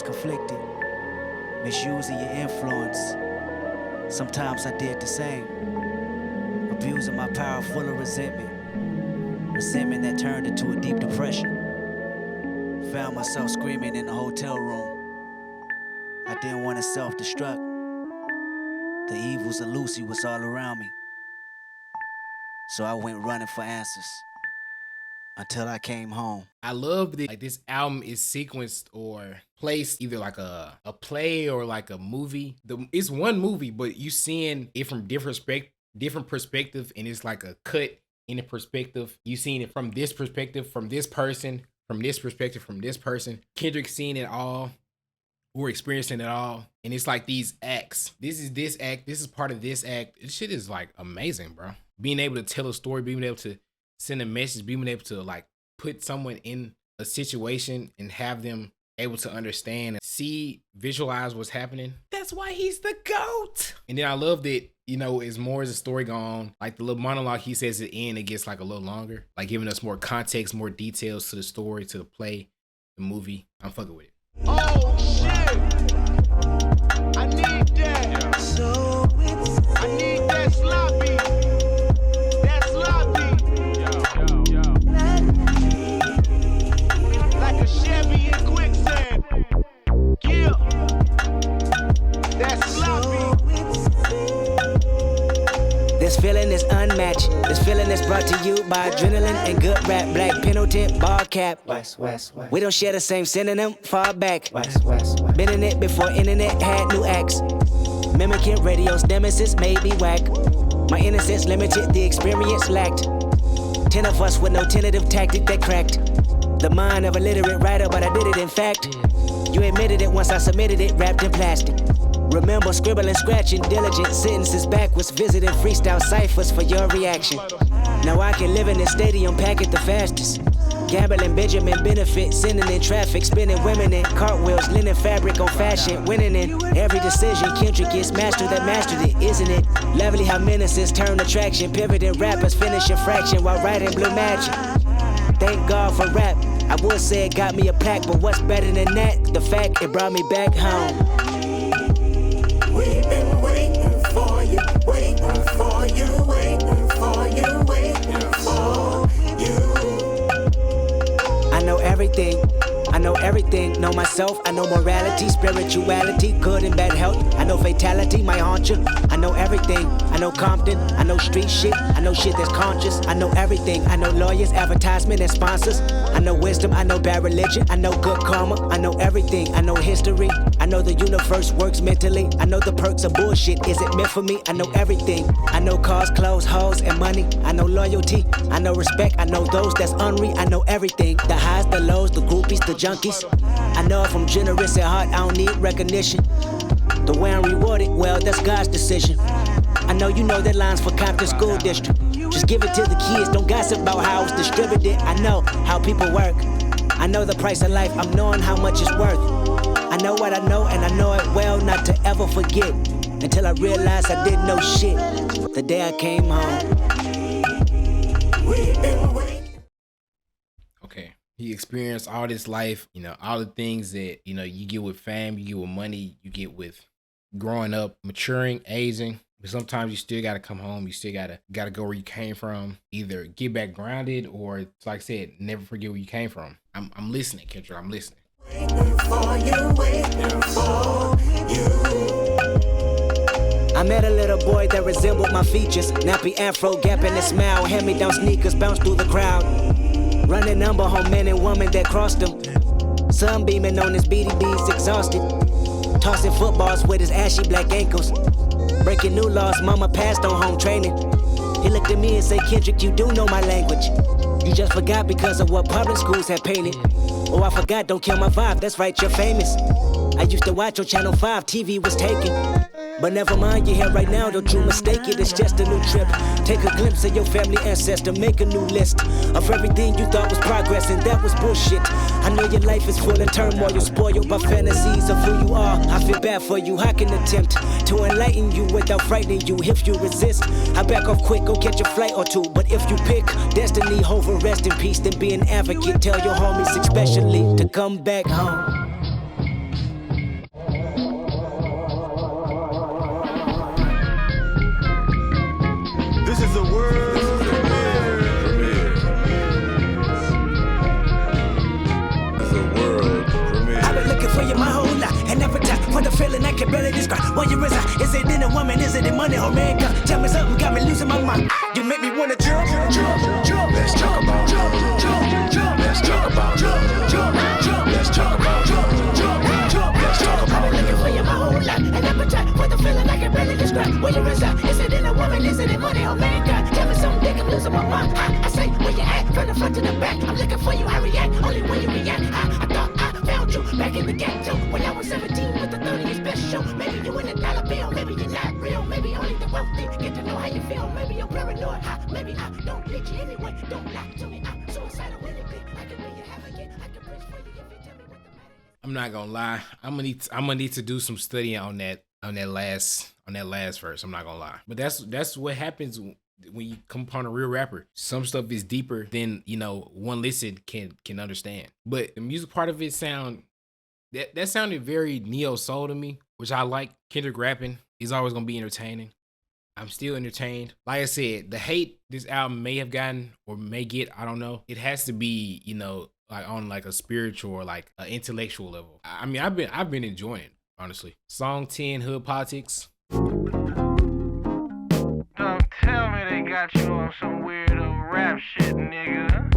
Conflicted, misusing your influence. Sometimes I did the same, abusing my power full of resentment that turned into a deep depression. Found myself screaming in the hotel room. I didn't want to self-destruct. The evils of Lucy was all around me, so I went running for answers. Until I came home. I love that this album is sequenced or placed either like a play or like a movie. It's one movie, but you seeing it from different perspective, and it's like a cut in the perspective. You seeing it from this perspective, from this person, from this perspective, from this person. Kendrick seeing it all. We're experiencing it all. And it's like these acts. This is this act. This is part of this act. This shit is like amazing, bro. Being able to tell a story, being able to send a message, being able to like put someone in a situation and have them able to understand and see, visualize what's happening. That's why he's the GOAT. And then I love that, as more as the story go on, like the little monologue he says at the end, it gets like a little longer, like giving us more context, more details to the story, to the play, the movie. I'm fucking with it. Oh shit! I need that. So I need that sloppy. Like a Chevy in quicksand. Yeah. That's sloppy. This feeling is unmatched. This feeling is brought to you by adrenaline and good rap. Black Pendleton, ball cap. West. We don't share the same synonym, far back. West. Been in it before internet had new acts. Mimicking radio's nemesis made me whack. My innocence limited, the experience lacked. 10 of us with no tentative tactic that cracked. The mind of a literate writer, but I did it in fact. You admitted it once I submitted it, wrapped in plastic. Remember scribbling, scratching, diligent sentences backwards, visiting freestyle ciphers for your reaction. Now I can live in the stadium, pack it the fastest. Gambling, Benjamin benefit, sending in traffic, spinning women in cartwheels, linen fabric on fashion, winning in every decision. Kendrick is master that mastered it, isn't it? Lovely how menaces turn attraction, pivoting rappers finishing fraction while writing blue magic. Thank God for rap. I would say it got me a plaque, but what's better than that? The fact it brought me back home. We've been waiting for you, waiting for you, waiting for you, waiting for you. I know everything, know myself, I know morality, spirituality, good and bad health, I know fatality, might haunt you, I know everything, I know Compton, I know street shit, I know shit that's conscious, I know everything, I know lawyers, advertisement and sponsors, I know wisdom, I know bad religion, I know good karma, I know everything, I know history, I know the universe works mentally, I know the perks of bullshit, is it meant for me, I know everything, I know cars, clothes, hoes, and money, I know loyalty, I know respect, I know those that's unreal, I know everything, the highs, the lows, the groupies, the junkies, I know if I'm generous at heart, I don't need recognition. The way I'm rewarded, well, that's God's decision. I know you know that line's for Compton School District. Just give it to the kids, don't gossip about how it's distributed. I know how people work. I know the price of life, I'm knowing how much it's worth. I know what I know, and I know it well not to ever forget. Until I realized I didn't know shit the day I came home. Okay. He experienced all this life, you know, all the things that, you know, you get with fame, you get with money, you get with growing up, maturing, aging. But sometimes you still got to come home. You still got to go where you came from. Either get back grounded or, like I said, never forget where you came from. I'm listening, Kendrick. I'm listening. Waiting for you, waiting for you. I met a little boy that resembled my features. Nappy afro, gap in his smile. Hand-me-down sneakers bounce through the crowd. Running number home men and woman that crossed him. Sunbeaming on his BDBs, exhausted. Tossing footballs with his ashy black ankles. Breaking new laws, mama passed on home training. He looked at me and said, Kendrick, you do know my language. You just forgot because of what public schools had painted. Oh, I forgot, don't kill my vibe, that's right, you're famous. I used to watch on Channel 5, TV was taken. But never mind, you're here right now, don't you mistake it, it's just a new trip. Take a glimpse of your family ancestor, make a new list of everything you thought was progress, and that was bullshit. I know your life is full of turmoil, you're spoiled by fantasies of who you are. I feel bad for you, I can attempt to enlighten you without frightening you. If you resist, I back off quick, go catch a flight or two. But if you pick destiny over rest in peace, then be an advocate. Tell your homies especially to come back home. This is a world premiere. It's a world premiere. I've been looking for you my whole life, and every time for the feeling I can barely describe. When you reside, is it in a woman, is it in money or man? Tell me something, got me losing my mind. You make me wanna jump, jump, jump. Let's talk about jump, jump, jump. Let's talk about jump, jump, jump. Let's talk about jump, jump, jump. Let's talk about. I've been looking for you my whole life, and every time for the feeling I can barely describe. When you reside, is it in a woman, is it in money or man? Tell me something, think I'm losing my mind. I say where you at, from the front to the back. I'm looking for you, I react, only when you react. I thought I found you back in the ghetto when I was 17 with the 30th special. Maybe you in a dollar bill, maybe you're not real, maybe only the wealthy get to know how you feel. Maybe you're paranoid, maybe I don't need you anyway. Don't lie to me, I'm suicidal anything. I can make you have again, I can preach for you if you tell me what the matter is. I'm not gonna lie. I'm gonna need to do some studying on that last verse. I'm not gonna lie, but that's what happens when you come upon a real rapper. Some stuff is deeper than, you know, one listen can understand. But the music part of it sounded very neo soul to me, which I like. Kendrick rapping is always gonna be entertaining. I'm still entertained. Like I said, the hate this album may have gotten or may get, I don't know. It has to be, you know, like on like a spiritual or like an intellectual level. I mean, I've been enjoying it, honestly. Song 10, Hood Politics. Don't tell me they got you on some weirdo rap shit, nigga.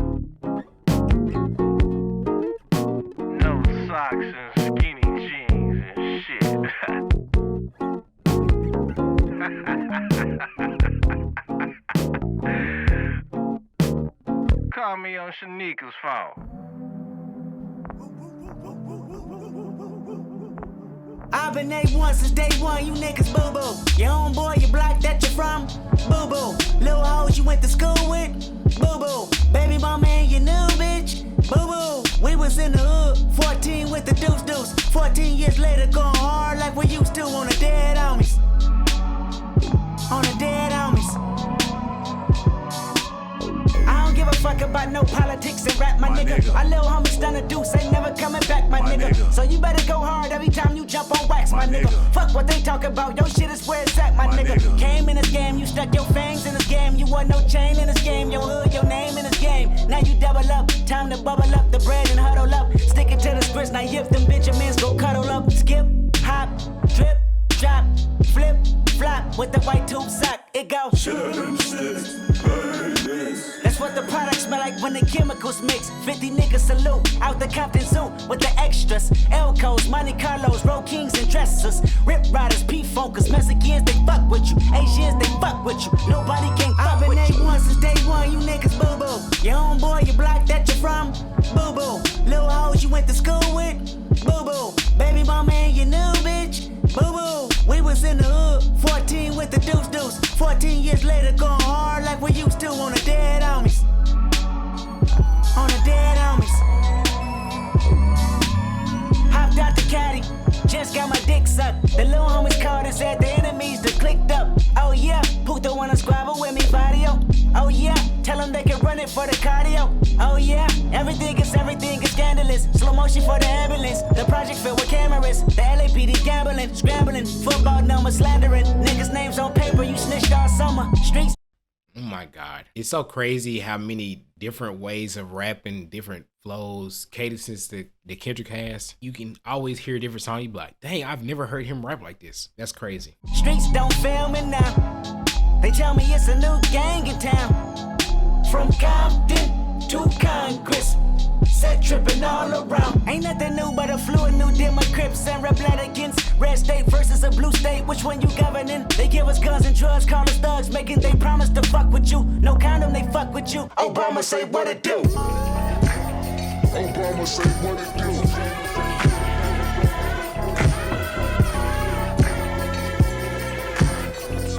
No socks and skinny jeans and shit. Call me on Shanika's phone. I've been A1 since day one, you niggas boo-boo. Your homeboy, your block that you're from, boo-boo. Little hoes you went to school with, 14 years later, going hard like we used to on the dead homies. On the dead homies. I don't give a fuck about no politics and rap, my nigga. Our little homies done a deuce, ain't never coming back, my nigga. So you better go hard every time you jump on wax, my nigga. Fuck what they talk about, your shit is where it's at, my nigga. Came in this game, you stuck your fangs in this game. You want no chain in this game, your hood, your name in this game. Now you double up, time to bubble up the bread and huddle up. Stick it to the scripts, now if them Benjamins go cuddle up. Skip, hop, drip, drop, flip, flop with the white tube sock. It go. That's what the product smell like when the chemicals mix. 50 niggas salute out the Compton Zoo with the extras. Elcos, Monte Carlos, Road Kings and dressers. Rip Riders, P-Funkers, Mexicans, they fuck with you. Asians, they fuck with you. Nobody can fuck with you. I've been A1 since day one, you niggas boo-boo. Your homeboy, your block that you're from, boo-boo. Little hoes you went to school with, boo-boo. Baby mama and your new bitch, boo-boo. We was in the hood, 14 with the deuce. 14 years later, going hard like we used to on the dead homies. On the dead homies. Hopped out the caddy, just got my dick sucked. The little homies called and said the enemies that clicked up. Oh yeah, Puta wanna squabble with me, Vadio. Oh yeah, tell them they can run it for the cardio. Oh yeah, everything is scandalous. Slow motion for the ambulance. The project filled with cameras. The LAPD gambling, scrambling. Football numbers slandering. Niggas' names on paper, you snitched all summer. Streets. Oh my God. It's so crazy how many different ways of rapping, different flows, cadences that Kendrick has. You can always hear a different song. You be like, dang, I've never heard him rap like this. That's crazy. Streets don't fail me now. They tell me it's a new gang in town. From Compton to Congress. Set tripping all around. Ain't nothing new but a fluid new Democrats and Republicans. Red state versus a blue state, which one you governing? They give us guns and drugs, call us thugs, making they promise to fuck with you. No condom, they fuck with you. Obama say what it do. Obama say what it do.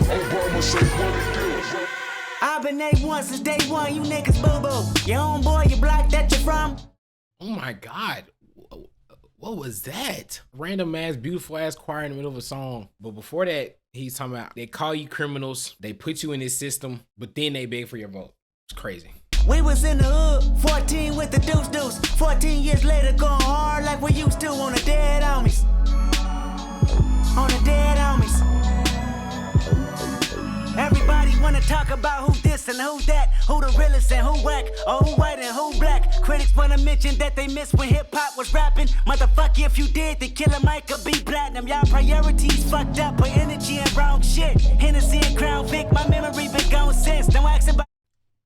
Obama say what it do. I've been A1 since day one, you niggas boo-boo. Your homeboy, your block that you're from. Oh my God. What was that? Random ass, beautiful ass choir in the middle of a song. But before that, he's talking about they call you criminals, they put you in this system, but then they beg for your vote. It's crazy. We was in the hood, 14 with the deuce. 14 years later, going hard like we used to on the dead homies. On the dead homies. Everybody wanna talk about who this and who that, who the realest and who whack, or who white and who black. Critics wanna mention that they missed when hip-hop was rapping. Motherfucker, if you did, the killer might could be platinum. Y'all priorities fucked up, put energy in wrong shit. Hennessy and Crown Vic, my memory been gone since. Don't ask about.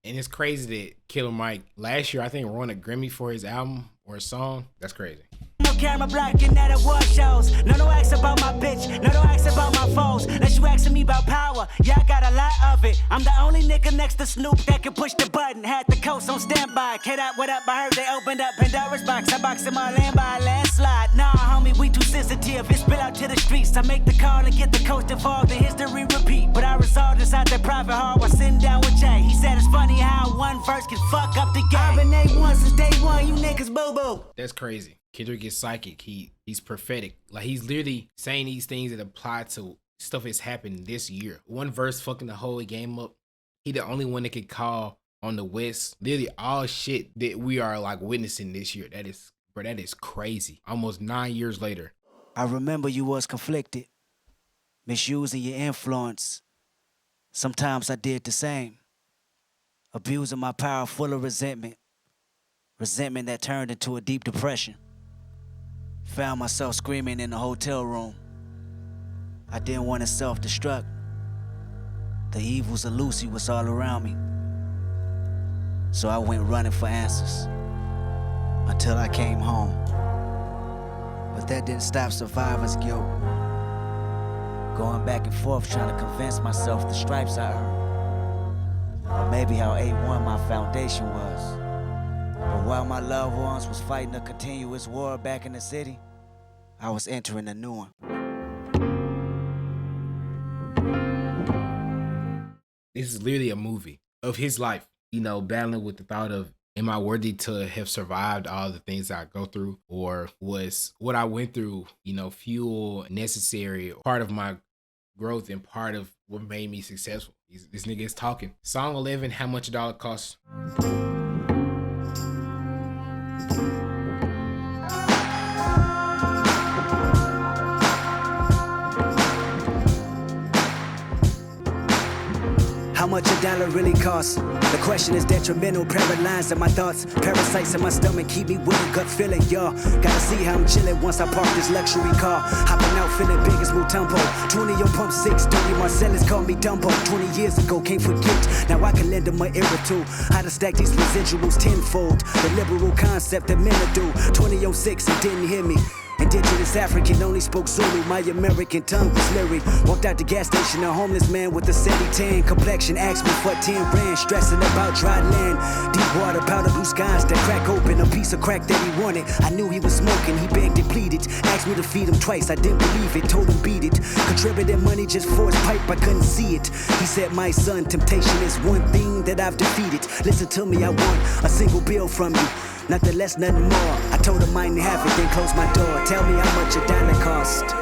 And it's crazy that Killer Mike last year, I think, won a Grammy for his album or a song. That's crazy. No camera blocking at award shows. No ask about my bitch. No ask about my foes. Unless you asking me about power. Yeah, I got a lot of it. I'm the only nigga next to Snoop that can push the button. Had the coast on standby. Kid out, what up? I heard they opened up Pandora's box. I boxed in my land by a landslide. Nah, homie, we too sensitive. It spill out to the streets. I make the call and get the coast involved. The history repeat. But I resolved inside that private hall while sitting down with Jay. He said it's funny how one verse can fuck up the game. I've been A1 since day one. You niggas boo-boo. That's crazy. Kendrick is psychic. He's prophetic. Like, he's literally saying these things that apply to stuff that's happened this year. One verse fucking the whole game up. He the only one that could call on the West. Literally all shit that we are like witnessing this year. That is crazy. Almost 9 years later. I remember you was conflicted, misusing your influence. Sometimes I did the same. Abusing my power full of resentment. Resentment that turned into a deep depression. Found myself screaming in the hotel room. I didn't want to self-destruct. The evils of Lucy was all around me. So I went running for answers until I came home. But that didn't stop survivor's guilt. Going back and forth trying to convince myself the stripes I earned. Or maybe how A1 my foundation was. But while my loved ones was fighting a continuous war back in the city, I was entering a new one. This is literally a movie of his life, you know, battling with the thought of am I worthy to have survived all the things I go through, or was what I went through, fuel necessary, part of my growth and part of what made me successful? This nigga is talking. Song 11, How Much a Dollar Costs. How much a dollar really costs? The question is detrimental, paralyzed in my thoughts. Parasites in my stomach keep me with a gut feeling, y'all. Gotta see how I'm chilling once I park this luxury car. Hopping out feeling big as Mutombo. 20 on pump 6, 30 Marcellus called me Dumbo. 20 years ago, can't forget. Now I can lend them my ear or two. How to stack these residuals tenfold. The liberal concept that men do. 20 on 6 and didn't hear me. Indigenous African, only spoke Zulu. My American tongue was lyric. Walked out the gas station, a homeless man with a sandy tan complexion. Asked me for 10 rand, stressing about dry land. Deep water, powder blue skies that crack open. A piece of crack that he wanted. I knew he was smoking, he begged and pleaded. Asked me to feed him twice, I didn't believe it. Told him beat it. Contributed money just for his pipe, I couldn't see it. He said, my son, temptation is one thing that I've defeated. Listen to me, I want a single bill from you. Nothing less, nothing more. I told him I didn't have it, then closed my door. Tell me how much a dollar cost.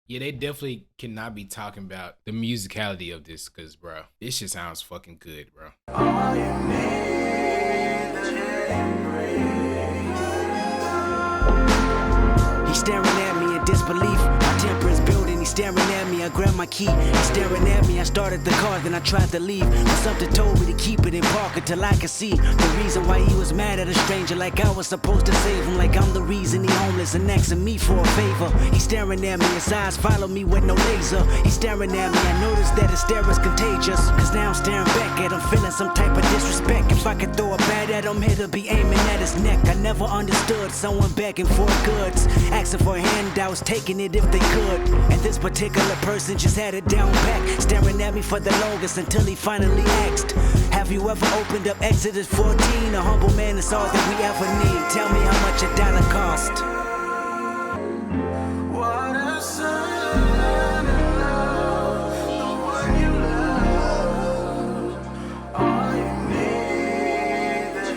Yeah, they definitely cannot be talking about the musicality of this, because, bro, this shit sounds fucking good, bro. He's staring at me in disbelief. My temper is building. He's staring at me. I grab my key. He's staring at me. I started the car, then I tried to leave. But something told me to keep it in park until I could see the reason why he was mad at a stranger. Like I was supposed to save him. Like I'm the reason he homeless and asking me for a favor. He's staring at me. His eyes follow me with no laser. He's staring at me. I noticed that his stare is contagious. Cause now I'm staring back at him, feeling some type of disrespect. If I could throw a bat at him, he'd be aiming at his neck. I never understood someone begging for goods, asking for handouts, taking it if they could. And this particular person just had it down back, staring at me for the longest until he finally asked, have you ever opened up Exodus 14? A humble man is all that we ever need. Tell me how much a dollar cost. What a son in love, the one you love. All you need is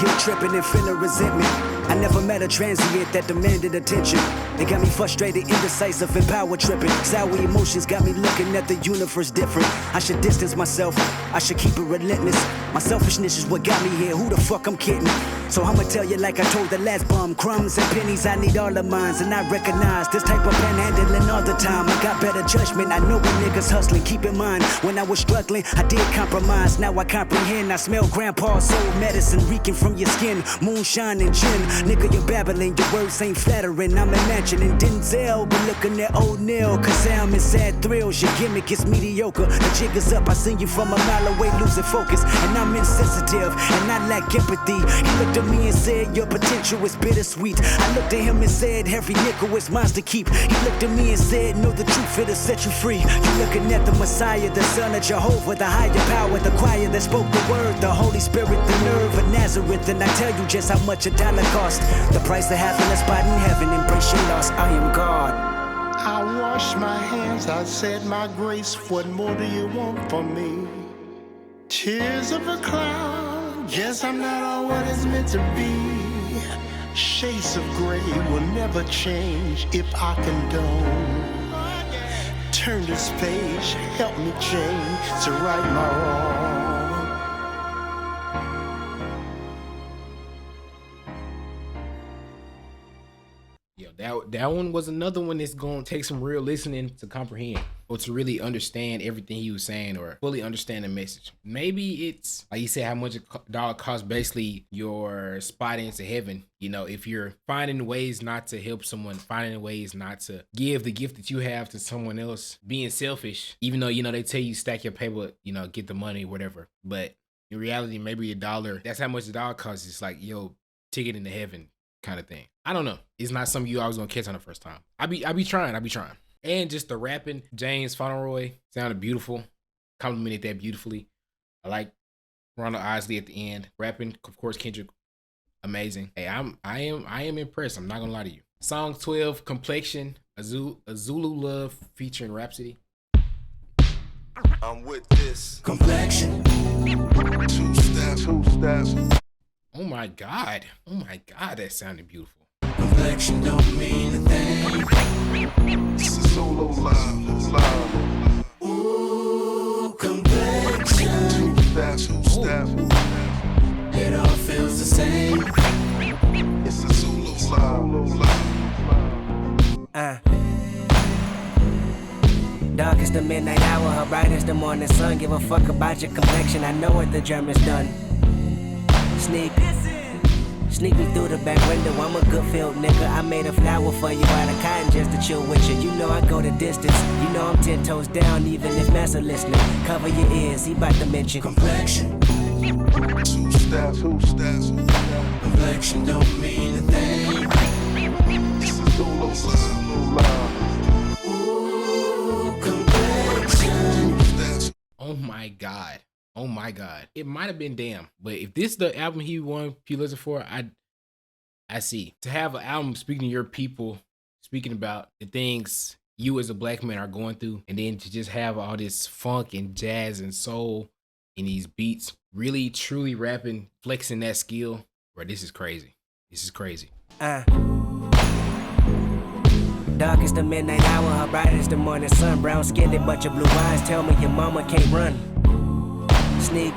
Guilt tripping and feeling resentment. I never met a transient that demanded attention. They got me frustrated, indecisive, and power tripping. Sour emotions got me looking at the universe different. I should distance myself, I should keep it relentless. My selfishness is what got me here, who the fuck I'm kidding? So I'ma tell you like I told the last bum. Crumbs and pennies, I need all of mines. And I recognize this type of panhandling all the time. I got better judgment, I know when niggas hustling. Keep in mind, when I was struggling, I did compromise. Now I comprehend, I smell grandpa's soul medicine reeking from your skin. Moonshine and gin, nigga you're babbling. Your words ain't flattering, I'm imagining Denzel. But looking at old Neil, cause I'm in sad thrills. Your gimmick is mediocre, the jig is up. I seen you from a mile away losing focus. And I'm insensitive, and I lack empathy. He looked at me and said, your potential is bittersweet. I looked at him and said, every nickel is mine to keep. He looked at me and said, know the truth, it'll set you free. You looking at the Messiah, the Son of Jehovah, the higher power, the choir that spoke the word, the Holy Spirit, the nerve of Nazareth. And I tell you just how much a dollar cost. The price of having a spot in heaven. Embrace your loss, I am God. I washed my hands, I said my grace. What more do you want from me? Tears of a cloud, guess I'm not all what it's meant to be. Shades of gray will never change if I condone. Turn this page, help me change to right my wrong. That one was another one that's going to take some real listening to comprehend, or to really understand everything he was saying, or fully understand the message. Maybe it's, like you said, how much a dollar costs, basically your spot into heaven. You know, if you're finding ways not to help someone, finding ways not to give the gift that you have to someone else, being selfish, even though, you know, they tell you stack your paper, you know, get the money, whatever. But in reality, maybe $1, that's how much a dollar costs. It's like, yo, ticket into heaven kind of thing. I don't know. It's not something you always gonna catch on the first time. I be trying. And just the rapping, James Fauntleroy sounded beautiful. Complimented that beautifully. I like Ronald Isley at the end. Rapping, of course, Kendrick. Amazing. Hey, I am impressed. I'm not gonna lie to you. Song 12, Complexion, a Zulu Love featuring Rhapsody. I'm with this. Complexion. Two steps. Oh my God, that sounded beautiful. Complexion don't mean a thing. It's a solo live. Ooh, complexion. Two steps. It all feels the same. It's a solo live. Dark is the midnight hour, her bright is the morning sun. Give a fuck about your complexion, I know what the German's done. Sneak me through the back window, I'm a good field nigga. I made a flower for you out of cotton just to chill with you. You know I go the distance, you know I'm 10 toes down even if Massa listening. Cover your ears, he bout to mention Complexion. Two steps. Complexion don't mean a thing. It's a solo live. Ooh, complexion. Oh my God. It might have been Damn, but if this is the album he won Pulitzer for, I see. To have an album speaking to your people, speaking about the things you as a black man are going through, and then to just have all this funk and jazz and soul in these beats, really truly rapping, flexing that skill, bro, this is crazy. Dark is the midnight hour, her bright is the morning sun. Brown skinned, but your blue eyes tell me your mama can't run. Sneak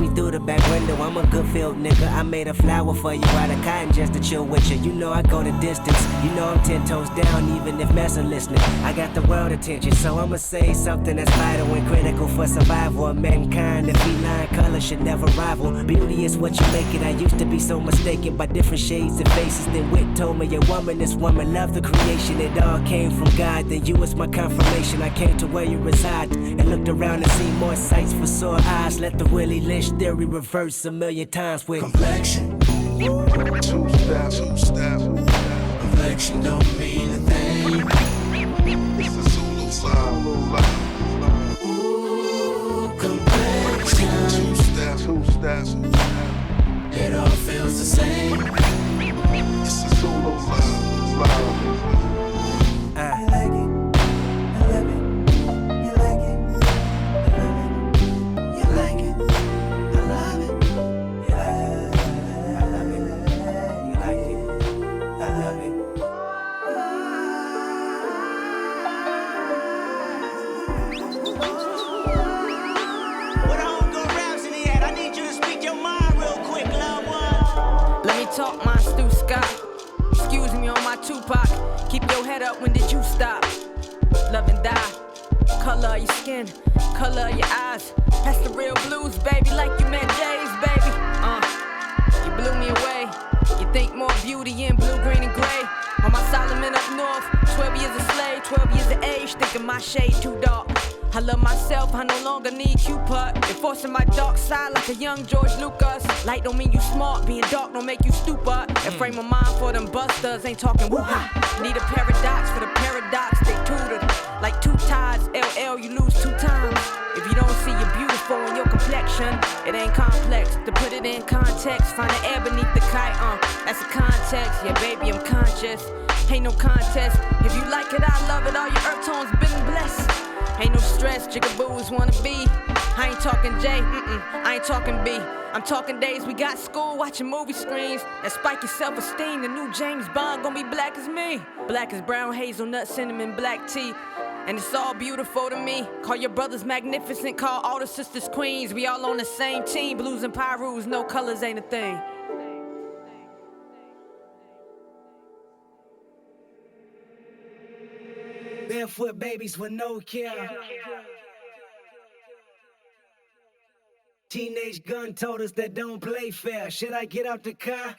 me through the back window, I'm a good field nigga. I made a flower for you out of cotton just to chill with you. You know I go the distance, you know I'm 10 toes down even if Massa listening. I got the world attention, so I'ma say something that's vital and critical for survival of mankind. The feline color should never rival. Beauty is what you make it. I used to be so mistaken by different shades and faces. Then Wit told me a woman is woman, love the creation. It all came from God, then you was my confirmation. I came to where you reside and looked around and seen more sights for sore eyes. Let the Willie Lynch theory reverse a million times with Complexion. Two steps. Complexion don't mean a thing. It's a solo live. Ooh, complexion. Two steps. It all feels the same. It's a solo live. You like it? I love it. You like it? I love it. You like it? I love it. I love it. You like it? I love it. What homegirl Rhapsody at? I need you to speak your mind real quick, love one. Let me talk my Stu Scott. Excuse me on my Tupac. Keep your head up, when did you stop? Love and die. Color of your skin, color of your eyes. That's the real blues, baby, like you met Jay's, baby. You blew me away. You think more beauty in blue, green, and gray. On my Solomon up north, 12 years a slave, 12 years of age, thinking my shade too dark. I love myself, I no longer need Cupid. Enforcing my dark side like a young George Lucas. Light don't mean you smart, being dark don't make you stupid. And frame of mind for them busters, ain't talking woo-ha. Need a paradox for the paradox, they tutored. Like two tides, LL, you lose 2 times. If you don't see you're beautiful in your complexion, it ain't complex. To put it in context, find an air beneath the kite, that's a context. Yeah, baby, I'm conscious. Ain't no contest. If you like it, I love it. All your earth tones been blessed. Ain't no stress, jigaboos wanna be. I ain't talking J, I ain't talking B. I'm talking days we got school, watching movie screens. That spike your self-esteem, the new James Bond gon' be black as me. Black as brown, hazelnut, cinnamon, black tea. And it's all beautiful to me. Call your brothers magnificent, call all the sisters queens. We all on the same team, blues and pyrus, no colors ain't a thing. barefoot babies with no care. Teenage gun told us that don't play fair. Should I get out the car?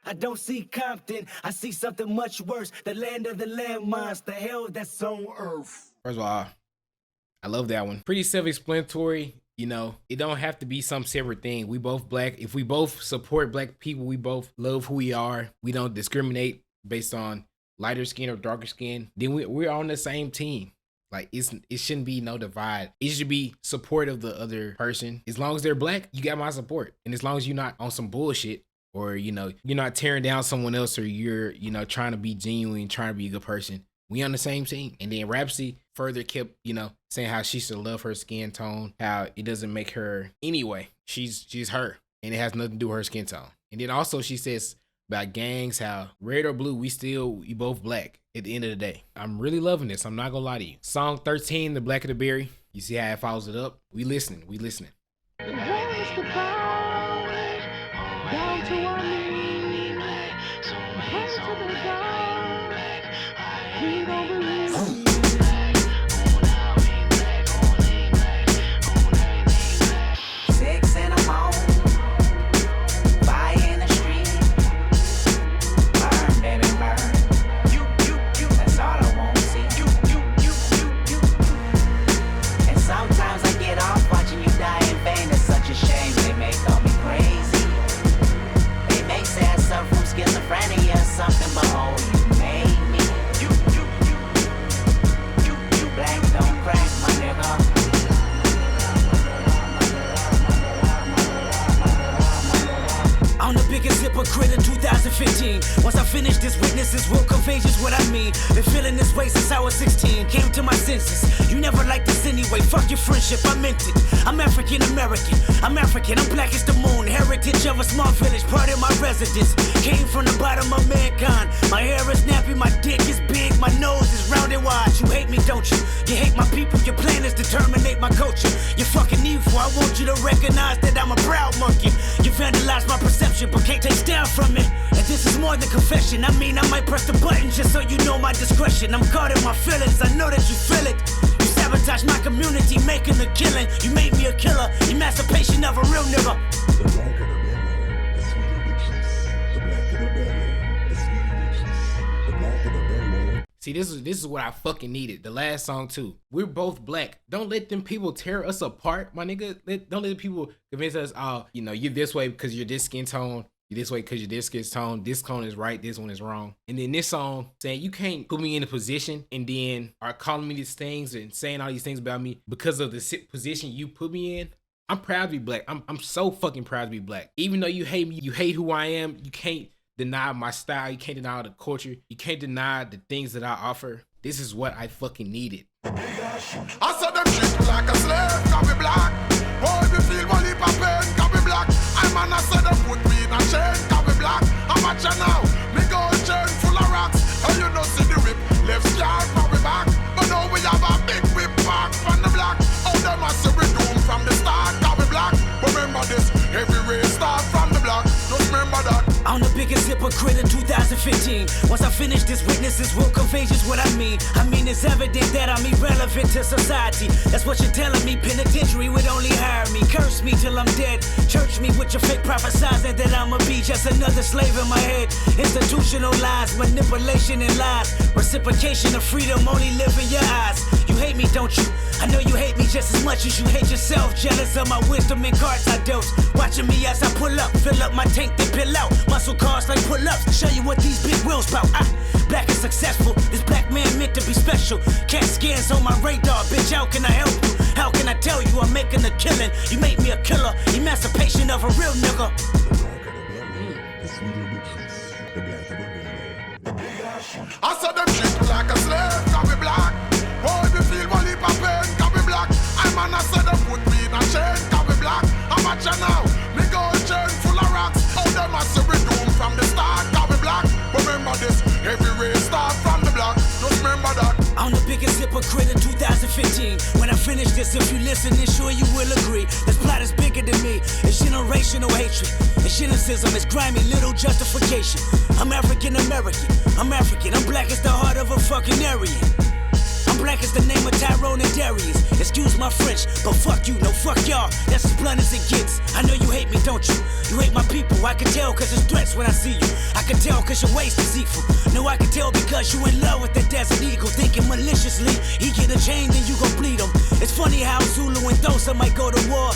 I don't see Compton, I see something much worse. The land of the landmines, the hell that's on earth. First of all, I love that one. Pretty self-explanatory. You know, it don't have to be some separate thing. We both black. If we both support black people, we both love who we are. We don't discriminate based on lighter skin or darker skin. Then we're on the same team. Like it shouldn't be no divide. It should be support of the other person. As long as they're black, you got my support. And as long as you're not on some bullshit or, you know, you're not tearing down someone else or you're, you know, trying to be genuine, trying to be a good person, we on the same team. And then Rhapsody further kept, you know, saying how she should love her skin tone, how it doesn't make her anyway. She's her and it has nothing to do with her skin tone. And then also she says about gangs, how red or blue, we both black at the end of the day. I'm really loving this. I'm not gonna lie to you. Song 13, The Black of the Berry. You see how it follows it up? We listening. Down to our knees, hands to the ground. We don't believe. 6 in the morning, fire in the street. Burn, baby, burn. You. That's all I want to see. You. And sometimes I get off watching you die in vain. It's such a shame. They may call me crazy. They may say I suffer from schizophrenia or something, but oh, you made me. You black don't crack, my nigga. I'm the biggest hypocrite in 2015. Once I finish this, witnesses will convey just what I mean. Been feeling this way since I was 16. Came to my senses. You never liked this anyway. Fuck your friendship, I meant it. I'm African American. I'm black as the moon. Heritage of a small village, part of my residence. Came from the bottom of mankind. My hair is nappy, my dick is big, my nose is round and wide. You hate me, don't you? You hate my people. Your plan is to terminate my culture. You're fucking evil. I want you to recognize that I'm a proud monkey. You vandalized my perception, but can't take down from it. And this is more than confession. I mean, I might press the button just so you know my discretion. I'm guarding my feelings. I know that you feel it. You sabotage my community, making a killing. You made me a killer. Emancipation of a real nigga. See, this is what I fucking needed. The last song too. We're both black. Don't let them people tear us apart, my nigga. Don't let the people convince us, oh, you know, you're this way because you're this skin tone. You're this way because you're this skin tone. This tone is right. This one is wrong. And then this song saying you can't put me in a position and then are calling me these things and saying all these things about me because of the position you put me in. I'm proud to be black. I'm so fucking proud to be black. Even though you hate me, you hate who I am. You can't deny my style. You can't deny the culture. You can't deny the things that I offer. This is what I fucking needed. I saw them treat me like a slave, can be black. Oh, if you feel one heap of pain, can be black. I man, I said them put me in a chain, can be black. I'm a now, me gold chain full of rocks. And you know see the whip, left scar from me back. But now we have a big whip back from the black. Oh, them a say we doomed from the start, can be black. But remember this, every race start from the black. Just remember that. I'm the biggest hypocrite in 2015. Once I finish this, witnesses will convey just what I mean. I mean, it's evident that I'm irrelevant to society. That's what you're telling me. Penitentiary would only hire me. Curse me till I'm dead. Church me with your fake prophesizing that I'ma be just another slave in my head. Institutionalized, manipulation and lies. Reciprocation of freedom only live in your eyes. You hate me, don't you? I know you hate me just as much as you hate yourself. Jealous of my wisdom and cards I dealt. Watching me as I pull up, fill up my tank, then pill out. Muscle cars like pull-ups, show you what these big wheels bout. Black and successful, this black man meant to be special. Cat scans on my radar, bitch, how can I help you? How can I tell you I'm making a killing? You made me a killer, emancipation of a real nigga. I saw them treat me like a slave, can be black. Oh, if you feel one heap of pain, can be black. I man, I said them put me in a chain, can be black. I'm a now, me gold chain full of rocks. Oh, them a say we doomed from the start, can be black. But remember this, every race start from the black. Just remember that. I'm the biggest hypocrite in 2015. When I finish this, if you listen, then sure you will agree. This plot is bigger than me. It's generational hatred. It's cynicism. It's grimy, little justification. I'm African American. I'm black as the heart of a fucking Aryan. I'm black as the name of Tyrone and Darius. Excuse my French, but fuck you, no fuck y'all. That's as blunt as it gets. I know you hate me, don't you? You hate my people, I can tell cause it's threats when I see you. I can tell cause your waist is deceitful. No, I can tell because you in love with that desert eagle. Thinking maliciously, he get a chain then you gon' bleed him. It's funny how Zulu and Dosa might go to war.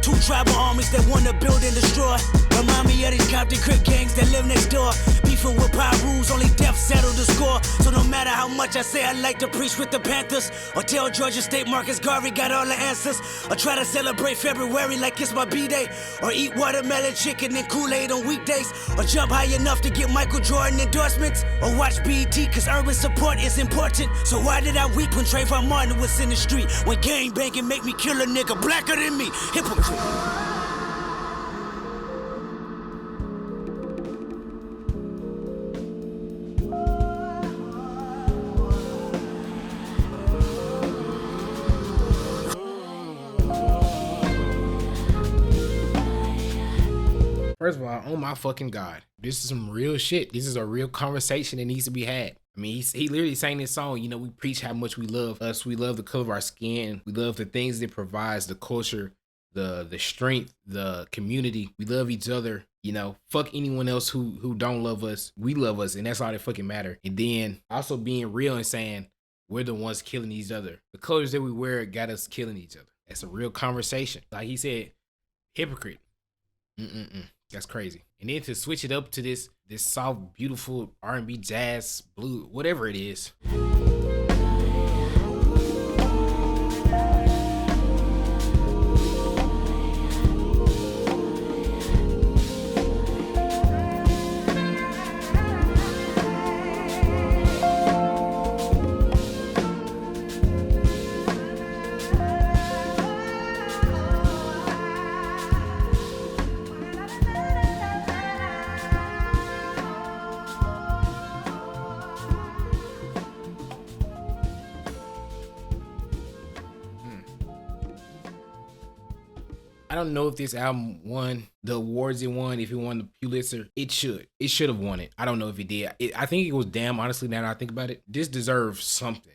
Two tribal armies that wanna build and destroy. Remind me of these Compton crip gangs that live next door. Beefing with power rules, only death settled the score. So no matter how much I say I like to preach with the Panthers, or tell Georgia State Marcus Garvey got all the answers, or try to celebrate February like it's my B-Day, or eat watermelon chicken and Kool-Aid on weekdays, or jump high enough to get Michael Jordan endorsements, or watch BET cause urban support is important. So why did I weep when Trayvon Martin was in the street? When gang banging make me kill a nigga blacker than me? Hypocrite. First of all, oh my fucking God, this is some real shit. This is a real conversation that needs to be had. I mean, he literally sang this song, you know, we preach how much we love us. We love the color of our skin. We love the things that provides the culture, the strength, the community. We love each other. You know, fuck anyone else who don't love us. We love us, and that's all that fucking matter. And then also being real and saying we're the ones killing each other. The colors that we wear got us killing each other. That's a real conversation. Like he said, hypocrite. That's crazy. And then to switch it up to this soft, beautiful R&B, jazz, blue, whatever it is. I don't know if this album won the awards it won, if it won the Pulitzer. It should. It should have won it. I don't know if it did. I think it was damn, honestly, now that I think about it. This deserves something.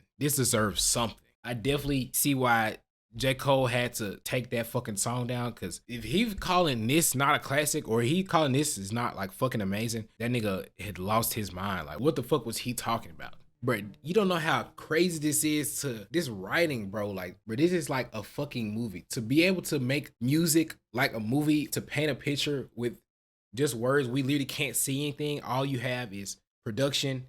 I definitely see why J. Cole had to take that fucking song down, because if he's calling this not a classic, or he calling this is not like fucking amazing, that nigga had lost his mind. Like, what the fuck was he talking about? Bro, you don't know how crazy this is to this writing, bro. Like, bro, this is like a fucking movie. To be able to make music like a movie, to paint a picture with just words, we literally can't see anything. All you have is production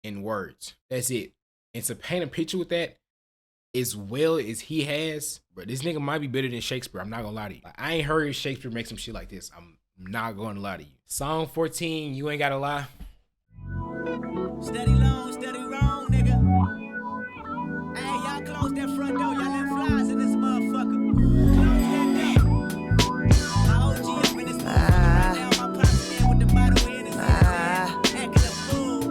and words. That's it. And to paint a picture with that as well as he has, bro, this nigga might be better than Shakespeare. I'm not gonna lie to you. Like, I ain't heard Shakespeare make some shit like this. I'm not gonna lie to you. Song 14, You Ain't Gotta Lie. Steady long, steady wrong, nigga. Hey, y'all close that front door. Y'all let flies in this motherfucker. Close that door. My OG up in this motherfucker right now. My pops in with the bottle in his hand. Acting a fool.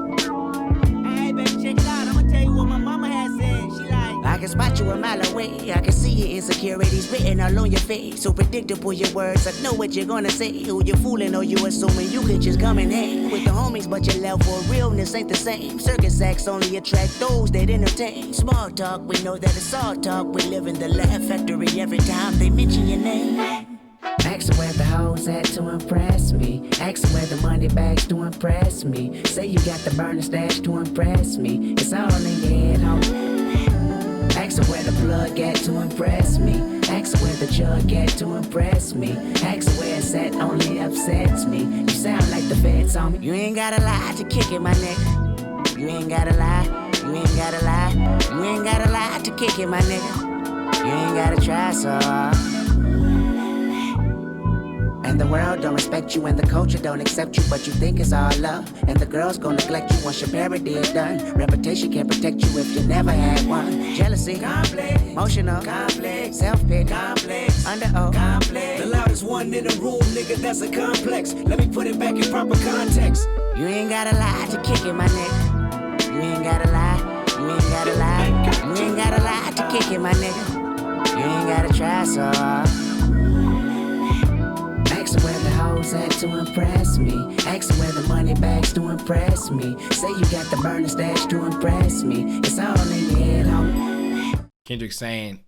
Hey, baby, check it out. I'ma tell you what my mama has said. She like, I can spot you a mile away. I can see your insecurities written all on your face. So predictable your words. I know what you're gonna say. Who you fooling or you assuming you could just come and hang with the homies, but your level of realness ain't the same. Circus acts only attract those that entertain. Small talk, we know that it's all talk. We live in the laugh factory every time they mention your name. Ask where the hoes at to impress me. Ask where the money bags to impress me. Say you got the burner stash to impress me. It's all in your head, homie. Ask where the plug at to impress me. Ask where the jug at to impress me. Ask where it's at only upsets me. You sound like the feds on me. You ain't gotta lie to kick it, my nigga. You ain't gotta lie. You ain't gotta lie. You ain't gotta lie to kick it, my nigga. You ain't gotta try so hard. And the world don't respect you, and the culture don't accept you, but you think it's all love. And the girls gon' neglect you once your parody is done. Reputation can't protect you if you never had one. Jealousy, complex, emotional, complex, self-pity, complex, under oath, complex. The loudest one in the room, nigga, that's a complex. Let me put it back in proper context. You ain't gotta lie to kick it, my nigga. You ain't gotta lie. You ain't gotta lie. You ain't gotta lie to kick it, my nigga. You ain't gotta try so hard. Ask where the hoes at to impress me. Ask where the money bags to impress me. Say you got the burner stash to impress me. It's all in your head, homie. Kendrick saying,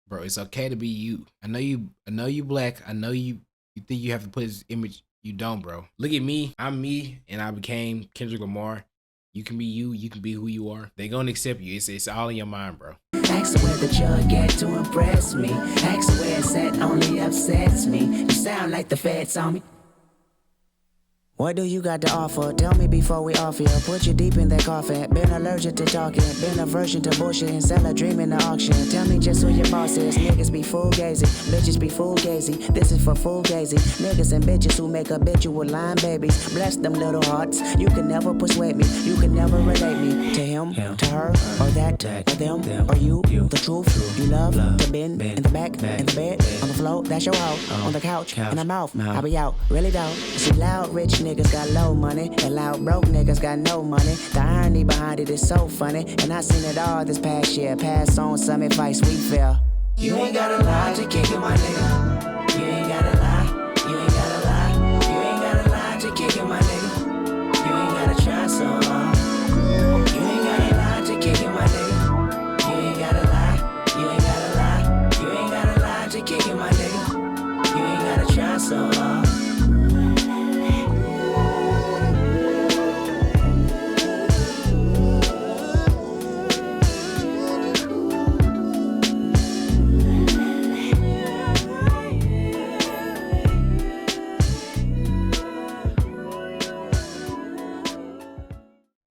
bro, it's okay to be you. I know you black. I know you think you have to put his image. You don't, bro. Look at me. I'm me, and I became Kendrick Lamar. You can be you. You can be who you are. They gonna accept you. It's all in your mind, bro. Ask where the jug at to impress me. Ask where it's at only upsets me. You sound like the feds on me. What do you got to offer? Tell me before we off here. Put you deep in that coffin. Been allergic to talking. Been aversion to bullshit and sell a dream in the auction. Tell me just who your boss is. Niggas be fugazi. Bitches be fugazi. This is for fugazi. Niggas and bitches who make a bitch you with lying babies. Bless them little hearts. You can never persuade me. You can never relate me to him, to her, or that, or them, or you. The truth. You love to bend in the back, in the bed, on the floor. That's your hoe. On the couch, in the mouth. I'll be out. Really don't. See loud rich niggas got low money, and loud broke niggas got no money. The irony behind it is so funny, and I seen it all this past year. Pass on some advice we feel. You ain't gotta lie to kick it, my nigga. You ain't gotta lie. You ain't gotta lie. You ain't gotta lie to kick it, my nigga. You ain't gotta try so hard. You ain't gotta lie to kick it, my nigga. You ain't gotta lie. You ain't gotta lie. You ain't gotta lie to kick it, my nigga. You ain't gotta try so hard.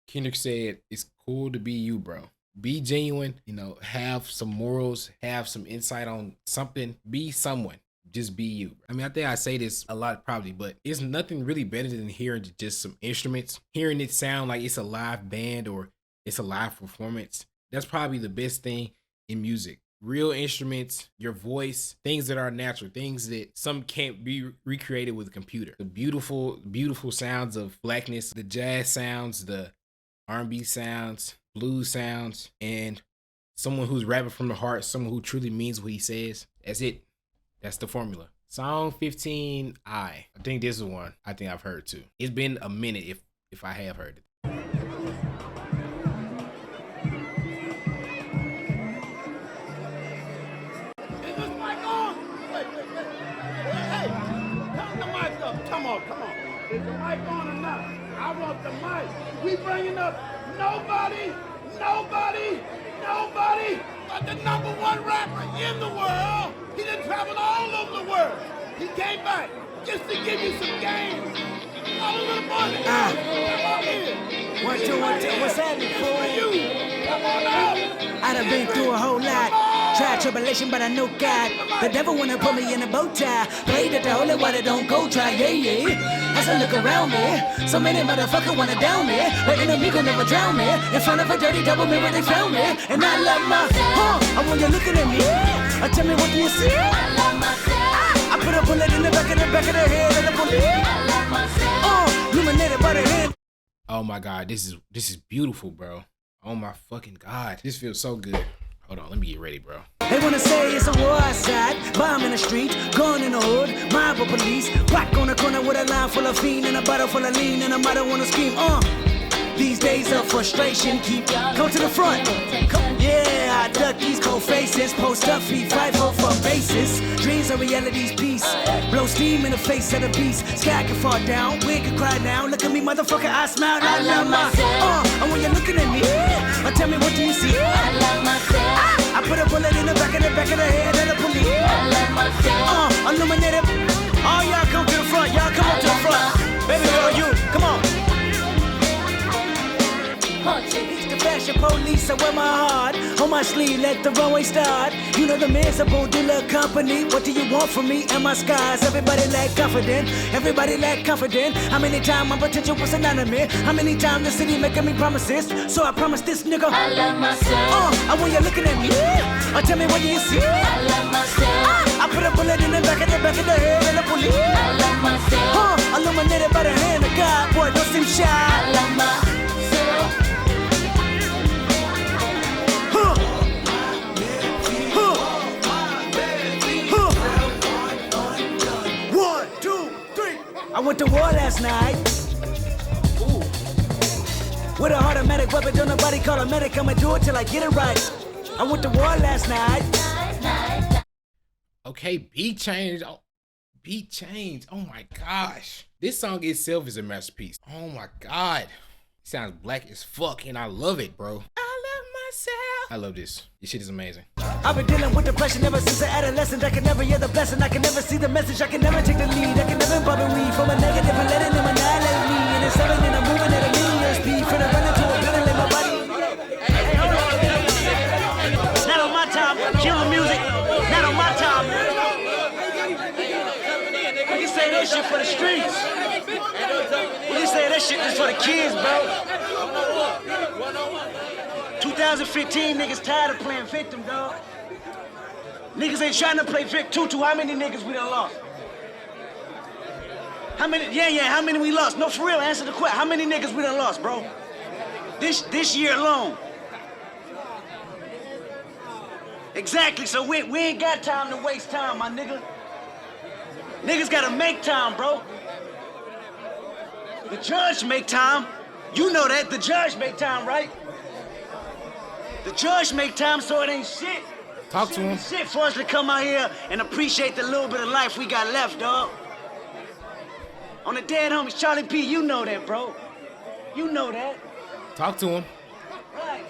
Kendrick said, it's cool to be you, bro. Be genuine, have some morals, have some insight on something, be someone. Just be you. I mean, I think I say this a lot probably, but it's nothing really better than hearing just some instruments, hearing it sound like it's a live band or it's a live performance. That's probably the best thing in music. Real instruments, your voice, things that are natural, things that some can't be recreated with a computer. The beautiful, beautiful sounds of blackness, the jazz sounds, the R&B sounds, blues sounds, and someone who's rapping from the heart, someone who truly means what he says. That's it. That's the formula. Song 15, I think this is one I think I've heard too. It's been a minute if I have heard it. Is this mic on? Wait. Hey, turn the mic up. Come on. Is the mic on or not? I want the mic. We bringing up nobody but the #1 rapper in the world. He done traveled all over the world. He came back just to give you some games. All over the morning. Come on in. 1, 2, 1, 2. What's happening, fool? Come on out. I done been through a whole lot. Tried tribulation, but I know God. The devil wanna put me in a bow tie. Pray that the holy water don't go dry, yeah. As I look around me, so many motherfuckers wanna down me. But enemy gon' never drown me. In front of a dirty double mirror, they found me. And I love my, I want you looking at me. Tell me what do you see? I love myself. I put a bullet in the back of the head of the police. I love myself. Illuminated by the hand. Oh my God, this is beautiful, bro. Oh my fucking God. This feels so good. Hold on, let me get ready, bro. They wanna say it's a war outside, bomb in the street, gun in the hood, mob of police, whack on the corner with a line full of fiend and a bottle full of lean and a mother wanna scream, These days of frustration keep come to the front. Yeah, I duck these cold faces, post up feet, fight for bases. Dreams are reality's piece. Blow steam in the face of the beast. Sky can fall down, we can cry now. Look at me, motherfucker, I smile. I love myself. And when you're looking at me, tell me what do you see? I love myself. I put a bullet in the back of the head of the police. I love myself. Illuminated. All y'all come to the front. Y'all come up to the front. Baby girl, you, come on. It's the fashion police, I wear my heart on my sleeve, let the runway start. You know the miserable dealer company. What do you want from me and my skies? Everybody lack confident. How many times my potential was an enemy? How many times the city making me promises? So I promise this nigga I love myself. And when you're looking at me, tell me what do you see? I love myself. I put a bullet in the back of the head of the police. I love myself. Illuminated by the hand of God, boy, don't seem shy. I love myself. 1, 2, 3. I went to war last night. With a automatic weapon, don't nobody call a medic. I'ma do it till I get it right. I went to war last night. Okay, beat change. Oh my gosh. This song itself is a masterpiece. Oh my God. It sounds black as fuck and I love it, bro. I love myself. I love this. This shit is amazing. I've been dealing with depression ever since an adolescent. I can never hear the blessing. I can never see the message. I can never take the lead. I can never bubble weed from a negative and letting them annihilate me. And it's 7 and I'm moving at a million speed. Finna run into a building in my body. Hey, hold on. Not on my time. Killing music. Not on my time. We say that shit for the streets. We say that shit is for the kids, bro. 2015 niggas tired of playing victim, dog. Niggas ain't trying to play Vic Tutu. How many niggas we done lost? How many? Yeah, how many we lost? No, for real, answer the question. How many niggas we done lost, bro? This year alone. Exactly, so we ain't got time to waste time, my nigga. Niggas gotta make time, bro. The judge make time. You know that, the judge make time, right? The judge make time, so it ain't shit. Talk to him. Shit for us to come out here and appreciate the little bit of life we got left, dog. On the dead homies, Charlie P, you know that, bro. You know that. Talk to him. Right,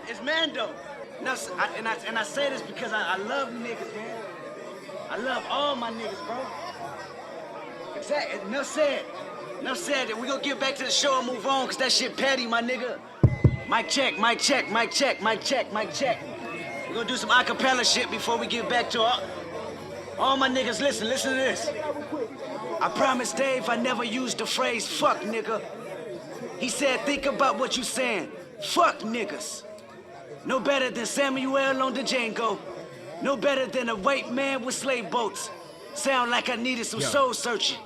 it's Mando. Now, I say this because I love niggas, man. I love all my niggas, bro. Exactly. Enough said. Enough said. We gonna get back to the show and move on, cause that shit petty, my nigga. Mic check, mic check, mic check, mic check, mic check. We're gonna do some acapella shit before we get back to all my niggas. Listen to this. I promised Dave I never used the phrase fuck nigga. He said think about what you saying. Fuck niggas. No better than Samuel on the Django. No better than a white man with slave boats. Sound like I needed some soul searching.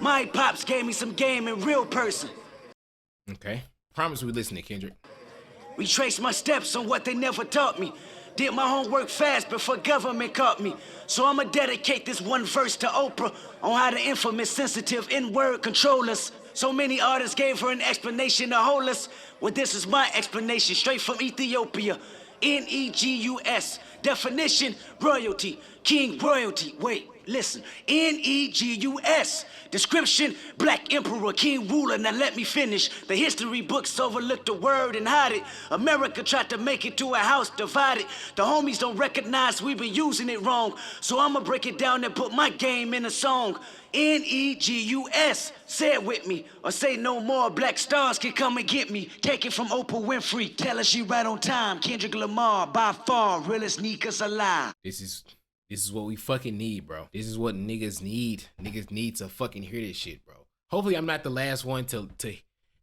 My pops gave me some game in real person. Okay. Promise we listening, Kendrick. Retrace my steps on what they never taught me. Did my homework fast before government caught me. So I'ma dedicate this one verse to Oprah on how the infamous sensitive N-word control us. So many artists gave her an explanation to hold us. Well, this is my explanation straight from Ethiopia. N-E-G-U-S. Definition, royalty. King royalty. Wait, listen. N-E-G-U-S. Description, black emperor, king ruler. Now let me finish. The history books overlooked the word and hide it. America tried to make it to a house divided. The homies don't recognize we been using it wrong. So I'ma break it down and put my game in a song. N-E-G-U-S. Say it with me, or say no more. Black stars can come and get me. Take it from Oprah Winfrey. Tell her she right on time. Kendrick Lamar, by far, realest niggas alive. This is what we fucking need, bro. This is what niggas need. Niggas need to fucking hear this shit, bro. Hopefully I'm not the last one to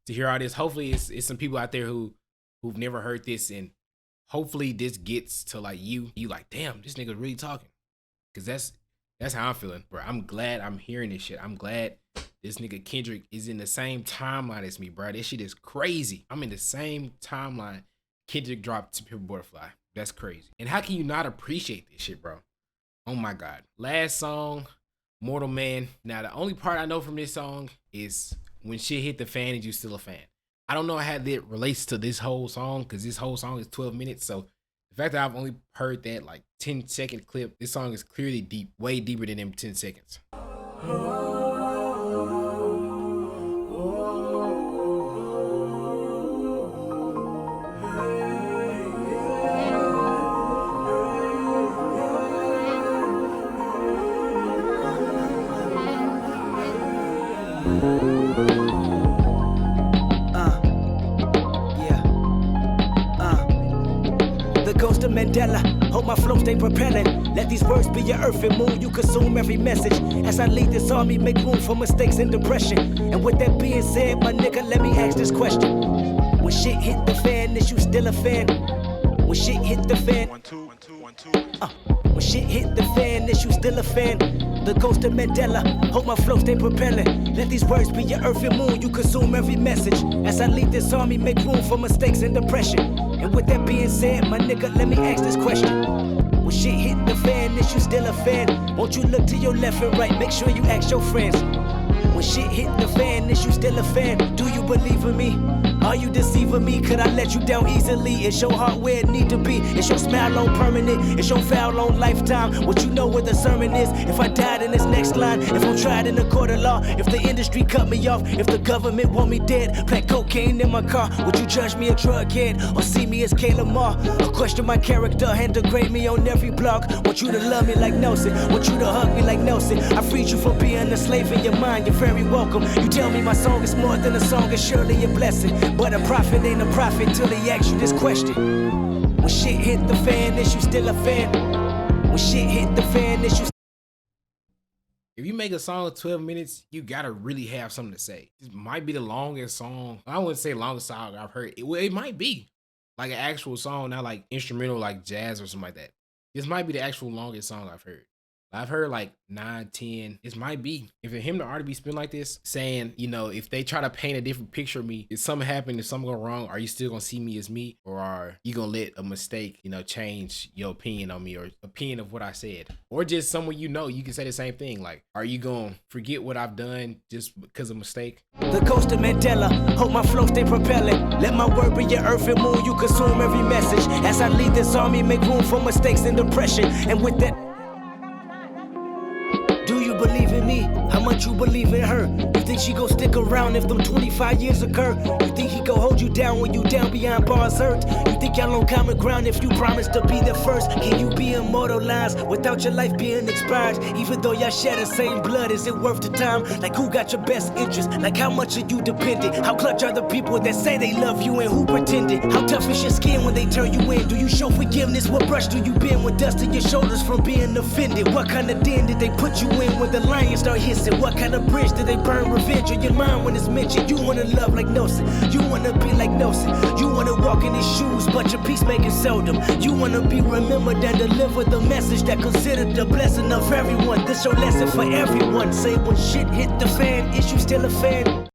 hear all this. Hopefully it's some people out there who've never heard this, and hopefully this gets to like you like, damn, this nigga really talking. Cause that's how I'm feeling, bro. I'm glad I'm hearing this shit. I'm glad this nigga Kendrick is in the same timeline as me, bro. This shit is crazy. I'm in the same timeline Kendrick dropped to Pimp Butterfly. That's crazy. And how can you not appreciate this shit, bro? Oh my God. Last song, Mortal Man. Now, the only part I know from this song is when shit hit the fan and you still a fan. I don't know how that relates to this whole song, because this whole song is 12 minutes. So the fact that I've only heard that like 10-second clip, this song is clearly deep, way deeper than them 10 seconds. The ghost of Mandela, hope my flow stay propelling. Let these words be your earth and moon, you consume every message. As I lead this army, make room for mistakes and depression. And with that being said, my nigga, let me ask this question. When shit hit the fan, is you still a fan? When shit hit the fan, when shit hit the fan, is you still a fan? The ghost of Mandela, hope my flow stay propelling. Let these words be your earth and moon, you consume every message. As I lead this army, make room for mistakes and depression. And with that being said, my nigga, let me ask this question. When shit hit the fan, is you still a fan? Won't you look to your left and right, make sure you ask your friends. When shit hit the fan, is you still a fan? Do you believe in me? Are you deceiving me? Could I let you down easily? Is your heart where it need to be? Is your smile on permanent? Is your foul on lifetime? Would you know where the sermon is? If I died in this next line, if I'm tried in the court of law, if the industry cut me off, if the government want me dead, plant cocaine in my car, would you judge me a drug head or see me as Lamar? Or question my character and degrade me on every blog? Want you to love me like Nelson, want you to hug me like Nelson. I freed you from being a slave in your mind, you're very welcome. You tell me my song is more than a song, it's surely a blessing. But a prophet ain't a prophet till he asks you this question. When shit hit the fan, is you still a fan? When shit hit the fan, is you If you make a song of 12 minutes, you gotta really have something to say. This might be the longest song. I wouldn't say longest song I've heard. It might be like an actual song, not like instrumental, like jazz or something like that. This might be the actual longest song I've heard. I've heard like 9, 10. This might be. If him to artist be spin like this, saying, you know, if they try to paint a different picture of me, if something happened, if something go wrong, are you still gonna see me as me? Or are you gonna let a mistake, you know, change your opinion on me or opinion of what I said? Or just someone you know, you can say the same thing. Like, are you gonna forget what I've done just because of a mistake? The ghost of Mandela, hope my flow stay propelling. Let my word be your earth and moon, you consume every message. As I lead this army, make room for mistakes and depression. And with that, do you believe in me? How much you believe in her? You think she gon' stick around if them 25 years occur? You think he gon' hold you down when you down beyond bars hurt? You think y'all on common ground if you promise to be there first? Can you be immortalized without your life being expired? Even though y'all share the same blood, is it worth the time? Like who got your best interest? Like how much are you dependent? How clutch are the people that say they love you and who pretended? How tough is your skin when they turn you in? Do you show forgiveness? What brush do you bend with dust in your shoulders from being offended? What kind of den did they put you in when the lions start hissing? What kind of bridge did they burn revenge on your mind when it's mentioned? You wanna love like Nelson, you wanna be like Nelson, you wanna walk in his shoes, but your peacemaking seldom. You wanna be remembered and deliver the message that considered the blessing of everyone. This your lesson for everyone. Say when shit hit the fan, is you still a fan?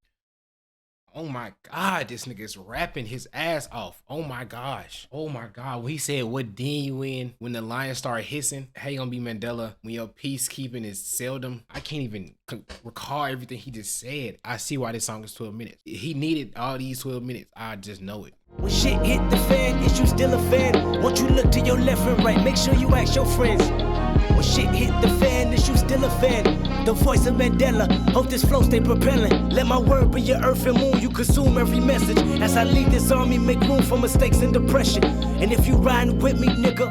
Oh my God, this nigga is rapping his ass off. Oh my gosh. Oh my God. When he said, what den you in? When the lions start hissing, how you gonna be Mandela when your peacekeeping is seldom? I can't even recall everything he just said. I see why this song is 12 minutes. He needed all these 12 minutes. I just know it. When shit hit the fan, is you still a fan? Won't you look to your left and right? Make sure you ask your friends. When shit hit the fan, is you still a fan? The voice of Mandela, hope this flow stay propelling. Let my word be your earth and moon, you consume every message. As I lead this army, make room for mistakes and depression. And if you riding with me, nigga,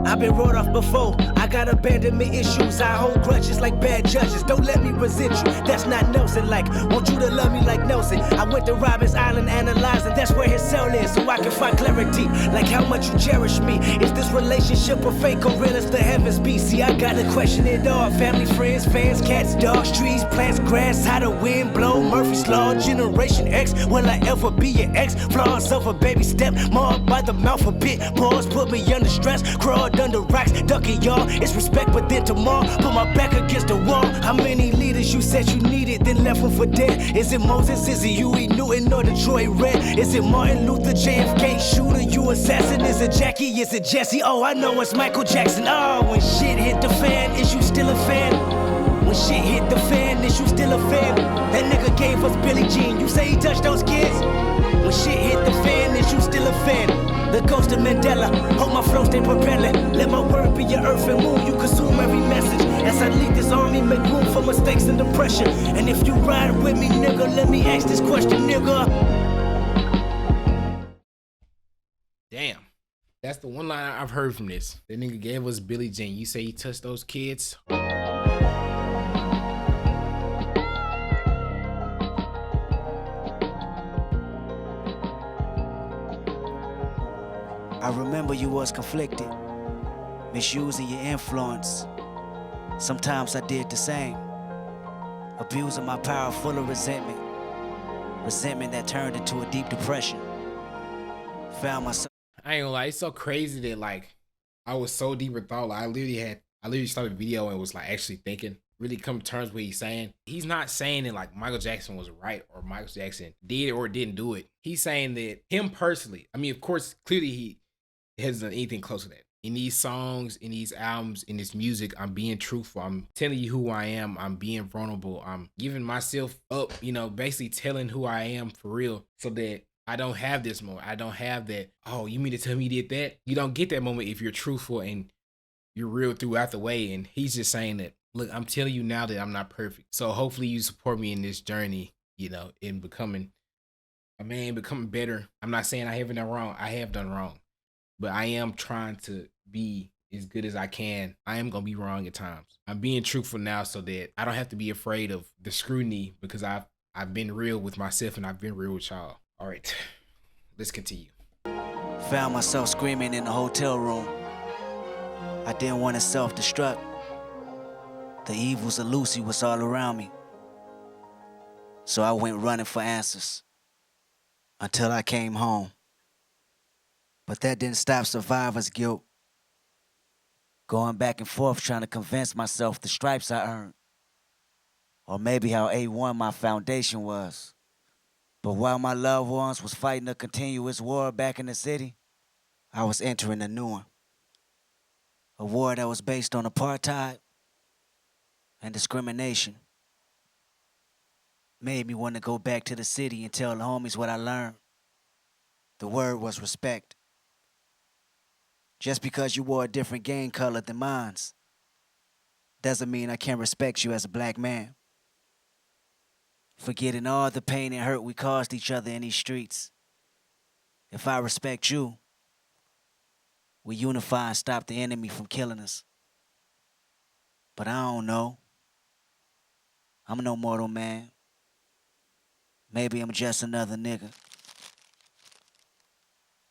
I've been wrote off before. I got abandonment issues. I hold grudges like bad judges. Don't let me resent you. That's not Nelson like. Want you to love me like Nelson. I went to Robbins Island analyzing. That's where his cell is, so I can find clarity. Like how much you cherish me. Is this relationship a fake or real as the heavens be? See, I gotta question it all. Family, friends, fans, cats, dogs, trees, plants, grass. How the wind blow. Murphy's Law, Generation X. Will I ever be your ex? Flaws of a baby step. Marred by the mouth a bit. Pause, put me under stress. Crawled under rocks, ducking y'all. It's respect, but then tomorrow, put my back against the wall. How many leaders you said you needed, then left them for dead? Is it Moses? Is it Huey Newton or Detroit Red? Is it Martin Luther, JFK shooter, you assassin? Is it Jackie? Is it Jesse? Oh, I know it's Michael Jackson. Oh, when shit hit the fan, is you still a fan? When shit hit the fan, is you still a fan? That nigga gave us Billie Jean, you say he touched those kids? When shit hit the fan, is you still a fan? The ghost of Mandela, hope my flow stay propelling. Let my word be your earth and moon, you consume every message. As I lead this army, make room for mistakes and depression. And if you ride with me, nigga, let me ask this question, nigga. Damn. That's the one line I've heard from this. That nigga gave us Billie Jean. You say he touched those kids? I remember you was conflicted, misusing your influence. Sometimes I did the same, abusing my power full of resentment. Resentment that turned into a deep depression. Found myself. I ain't gonna lie, it's so crazy that like I was so deep in thought. Like, I literally started a video and was like actually thinking, really come to terms with what he's saying. He's not saying that like Michael Jackson was right or Michael Jackson did or didn't do it. He's saying that him personally, I mean, of course, clearly he hasn't done anything close to that. in these songs, in these albums, in this music, I'm being truthful. I'm telling you who I am. I'm being vulnerable. I'm giving myself up, basically telling who I am for real so that I don't have this moment. I don't have that, oh, you mean to tell me you did that? You don't get that moment if you're truthful and you're real throughout the way. And he's just saying that, look, I'm telling you now that I'm not perfect. So hopefully you support me in this journey, in becoming a man, becoming better. I'm not saying I haven't done wrong. I have done wrong. But I am trying to be as good as I can. I am going to be wrong at times. I'm being truthful now so that I don't have to be afraid of the scrutiny because I've been real with myself and I've been real with y'all. All right, let's continue. Found myself screaming in the hotel room. I didn't want to self-destruct. The evils of Lucy was all around me. So I went running for answers until I came home. But that didn't stop survivor's guilt. Going back and forth trying to convince myself the stripes I earned. Or maybe how A1 my foundation was. But while my loved ones was fighting a continuous war back in the city, I was entering a new one. A war that was based on apartheid and discrimination. Made me want to go back to the city and tell the homies what I learned. The word was respect. Just because you wore a different gang color than mine's doesn't mean I can't respect you as a black man. Forgetting all the pain and hurt we caused each other in these streets. If I respect you, we unify and stop the enemy from killing us. But I don't know. I'm no mortal man. Maybe I'm just another nigga.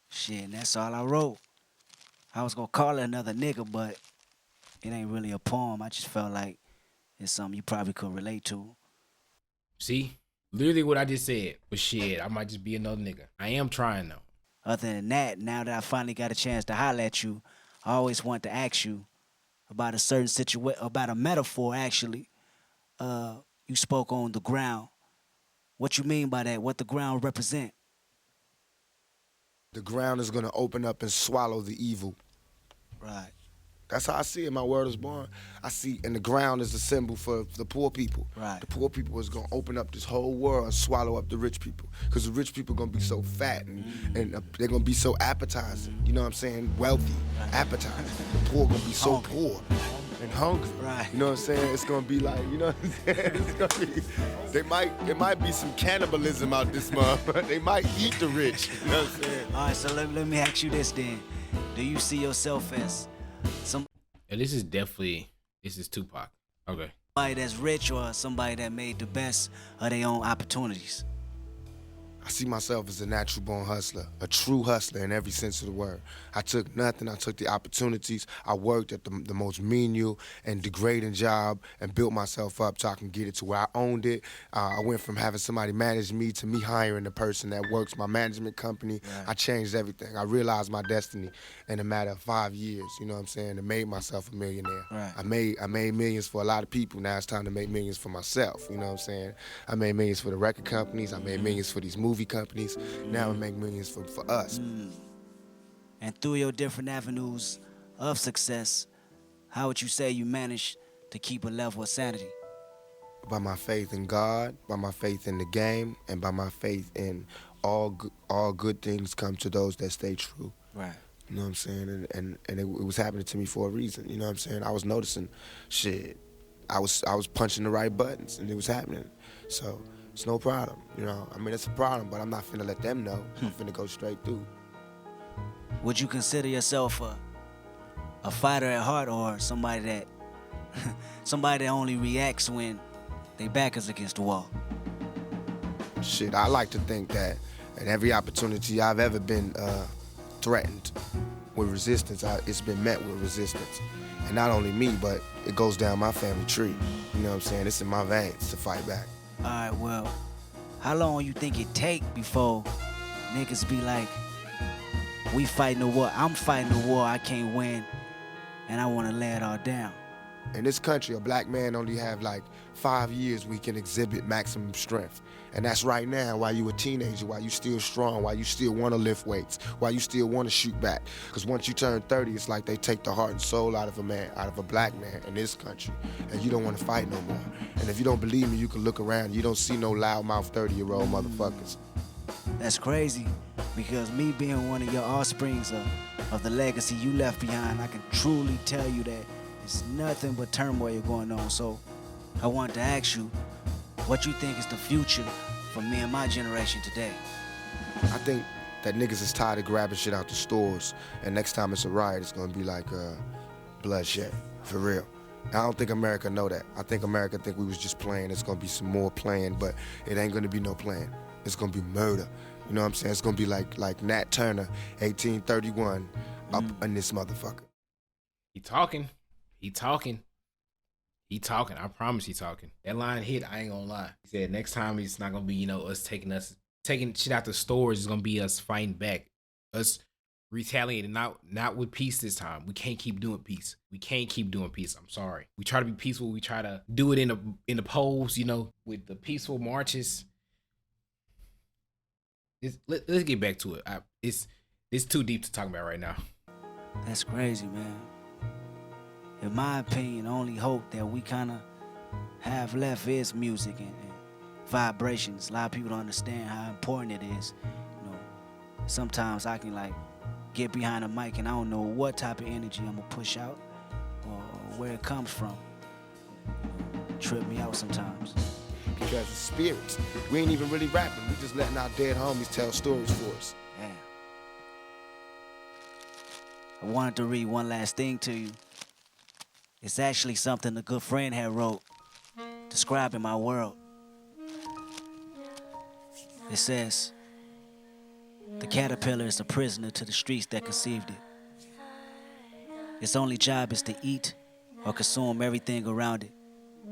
Shit, and that's all I wrote. I was gonna call it another nigga, but it ain't really a poem. I just felt like it's something you probably could relate to. See? Literally what I just said. But shit, I might just be another nigga. I am trying though. Other than that, now that I finally got a chance to holler at you, I always want to ask you about a certain situation, about a metaphor actually. You spoke on the ground. What you mean by that? What the ground represent? The ground is gonna open up and swallow the evil. Right. That's how I see it. My word is born. I see, and the ground is a symbol for the poor people. Right. The poor people is gonna open up this whole world and swallow up the rich people. Because the rich people gonna be so fat and they're gonna be so appetizing. You know what I'm saying? Wealthy, appetizing. The poor gonna be so poor and hungry. Right. You know what I'm saying? It's gonna be like, you know what I'm saying? It's gonna be. There might be some cannibalism out this month. They might eat the rich. You know what I'm saying? All right. So let me ask you this then. Do you see yourself as This is Tupac. Okay. Somebody that's rich or somebody that made the best of their own opportunities? I see myself as a natural born hustler, a true hustler in every sense of the word. I took nothing, I took the opportunities. I worked at the most menial and degrading job and built myself up so I can get it to where I owned it. I went from having somebody manage me to me hiring the person that works my management company. Right. I changed everything. I realized my destiny in a matter of 5 years, you know what I'm saying, and made myself a millionaire. Right. I made millions for a lot of people. Now it's time to make millions for myself, you know what I'm saying? I made millions for the record companies. I made millions for these movie companies. Now I make millions for us. And through your different avenues of success, how would you say you managed to keep a level of sanity? By my faith in God, by my faith in the game, and by my faith in all good things come to those that stay true. Right. You know what I'm saying? And it was happening to me for a reason. You know what I'm saying? I was noticing shit. I was punching the right buttons, and it was happening. So it's no problem, you know. I mean, it's a problem, but I'm not finna let them know. I'm finna go straight through. Would you consider yourself a fighter at heart, or somebody that only reacts when they back is against the wall? Shit, I like to think that at every opportunity I've ever been threatened with resistance, it's been met with resistance. And not only me, but it goes down my family tree. You know what I'm saying? It's in my veins to fight back. All right, well, how long you think it take before niggas be like, we fighting a war, I'm fighting a war I can't win, and I want to lay it all down? In this country, a black man only have like 5 years we can exhibit maximum strength. And that's right now while you a teenager, while you still strong, while you still want to lift weights, while you still want to shoot back. Because once you turn 30, it's like they take the heart and soul out of a man, out of a black man in this country. And you don't want to fight no more. And if you don't believe me, you can look around. You don't see no loudmouth 30-year-old motherfuckers. That's crazy, because me being one of your offsprings of the legacy you left behind, I can truly tell you that it's nothing but turmoil going on. So I wanted to ask you, what you think is the future for me and my generation today? I think that niggas is tired of grabbing shit out the stores, and next time it's a riot, it's gonna be like bloodshed, for real. I don't think America know that. I think America think we was just playing. It's gonna be some more playing, but it ain't gonna be no playing. It's gonna be murder. You know what I'm saying? It's gonna be like Nat Turner, 1831, up in this motherfucker. He talking. I promise he talking. That line hit, I ain't gonna lie. He said next time it's not gonna be, us taking shit out the stores. It's gonna be us fighting back. Us retaliating, not with peace this time. We can't keep doing peace. I'm sorry. We try to be peaceful. We try to do it in the polls, with the peaceful marches. Let's get back to it. It's too deep to talk about right now. That's crazy, man. In my opinion, the only hope that we kind of have left is music and vibrations. A lot of people don't understand how important it is. Sometimes I can get behind a mic and I don't know what type of energy I'm gonna push out or where it comes from. Trip me out sometimes. Because it's spirits. We ain't even really rapping. We just letting our dead homies tell stories for us. Yeah. I wanted to read one last thing to you. It's actually something a good friend had wrote, describing my world. It says, the caterpillar is a prisoner to the streets that conceived it. Its only job is to eat or consume everything around it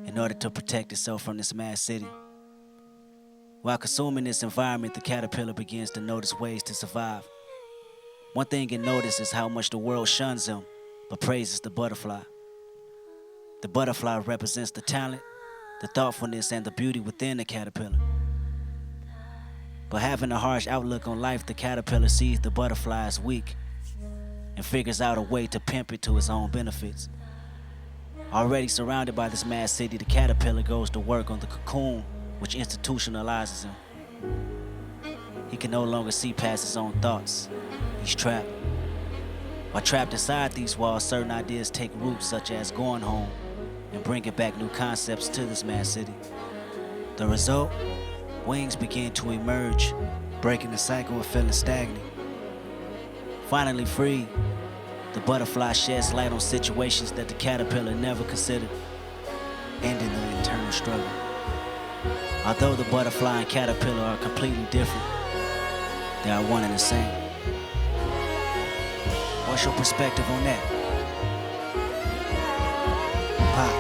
in order to protect itself from this mad city. While consuming this environment, the caterpillar begins to notice ways to survive. One thing it notices is how much the world shuns him, but praises the butterfly. The butterfly represents the talent, the thoughtfulness, and the beauty within the caterpillar. But having a harsh outlook on life, the caterpillar sees the butterfly as weak and figures out a way to pimp it to his own benefits. Already surrounded by this mad city, the caterpillar goes to work on the cocoon, which institutionalizes him. He can no longer see past his own thoughts. He's trapped. While trapped inside these walls, certain ideas take root, such as going home and bringing back new concepts to this mad city. The result? Wings begin to emerge, breaking the cycle of feeling stagnant. Finally free, the butterfly sheds light on situations that the caterpillar never considered, ending the internal struggle. Although the butterfly and caterpillar are completely different, they are one and the same. What's your perspective on that? Pop.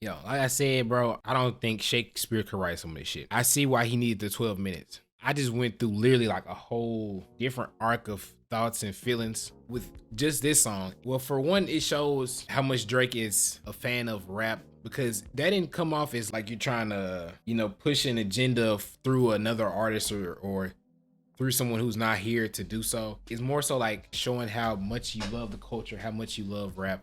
Yo, like I said, bro, I don't think Shakespeare could write some of this shit. I see why he needed the 12 minutes. I just went through literally like a whole different arc of thoughts and feelings with just this song. Well, for one, it shows how much Drake is a fan of rap, because that didn't come off as like you're trying to, push an agenda through another artist or through someone who's not here to do so. It's more so like showing how much you love the culture, how much you love rap,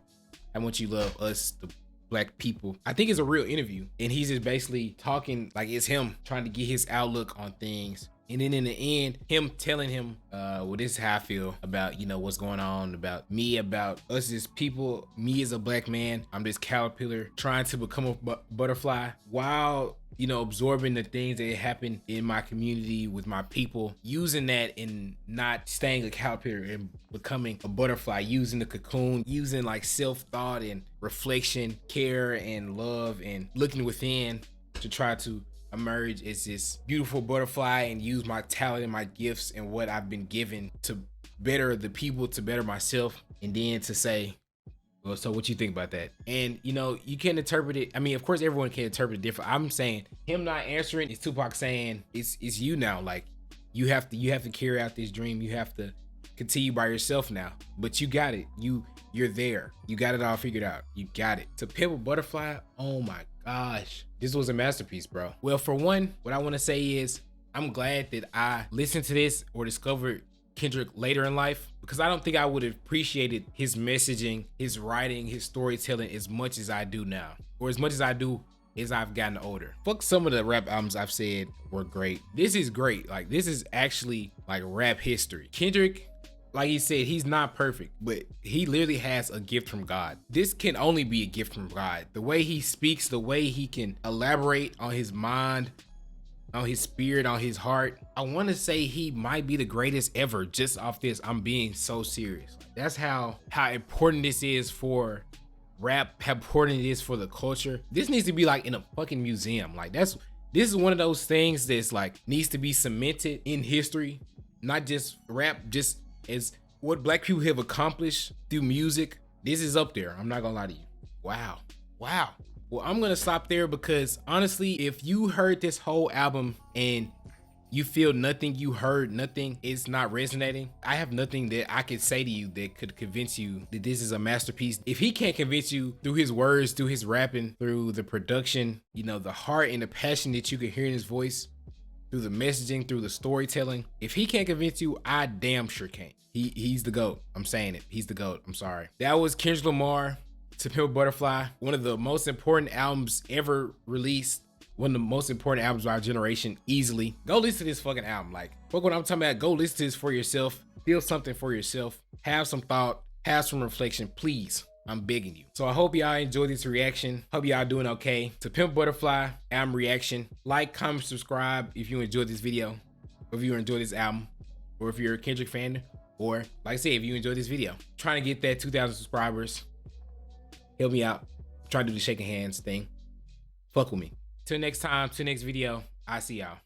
how much you love us, the Black people. I think it's a real interview, and he's just basically talking like it's him trying to get his outlook on things. And then in the end, him telling him, well, this is how I feel about, what's going on, about me, about us as people, me as a Black man. I'm this caterpillar trying to become a butterfly while, absorbing the things that happen in my community with my people, using that and not staying a caterpillar and becoming a butterfly, using the cocoon, using like self-thought and reflection, care and love, and looking within to try to emerge as this beautiful butterfly and use my talent and my gifts and what I've been given to better the people, to better myself, and then to say, well, so what you think about that? And you can interpret it. I mean, of course, everyone can interpret it different. I'm saying him not answering is Tupac saying it's you now. Like you have to carry out this dream. You have to continue by yourself now, but you got it. You're there. You got it all figured out. You got it. To Pimp a Butterfly, oh my gosh, this was a masterpiece, bro. Well, for one, what I want to say is I'm glad that I listened to this or discovered Kendrick later in life, because I don't think I would have appreciated his messaging, his writing, his storytelling as much as I do now, or as much as I do as I've gotten older. Fuck some of the rap albums I've said were great. This is great. Like, this is actually like rap history. Kendrick, like he said, he's not perfect, but he literally has a gift from God. This can only be a gift from God. The way he speaks, the way he can elaborate on his mind, on his spirit, on his heart. I want to say he might be the greatest ever just off this. I'm being so serious. That's how important this is for rap, how important it is for the culture. This needs to be like in a fucking museum. Like, this is one of those things that's like needs to be cemented in history, not just rap, just as what black people have accomplished through music. This is up there. I'm not gonna lie to you. Wow. Well, I'm gonna stop there because honestly, if you heard this whole album and you feel nothing, you heard nothing, it's not resonating, I have nothing that I could say to you that could convince you that this is a masterpiece. If he can't convince you through his words, through his rapping, through the production, you know, the heart and the passion that you can hear in his voice, through the messaging, through the storytelling, if he can't convince you, I damn sure can't. He's the GOAT. I'm saying it. He's the GOAT. I'm sorry. That was Kendrick Lamar, To Pimp a Butterfly, one of the most important albums ever released. One of the most important albums of our generation, easily. Go listen to this fucking album. Like, fuck what I'm talking about. Go listen to this for yourself. Feel something for yourself. Have some thought. Have some reflection, please. I'm begging you. So I hope y'all enjoyed this reaction. Hope y'all doing okay. To Pimp Butterfly album reaction. Like, comment, subscribe if you enjoyed this video, or if you enjoyed this album, or if you're a Kendrick fan, or like I said, if you enjoyed this video. Trying to get that 2,000 subscribers. Help me out. Try to do the shaking hands thing. Fuck with me. Till next time, till next video, I see y'all.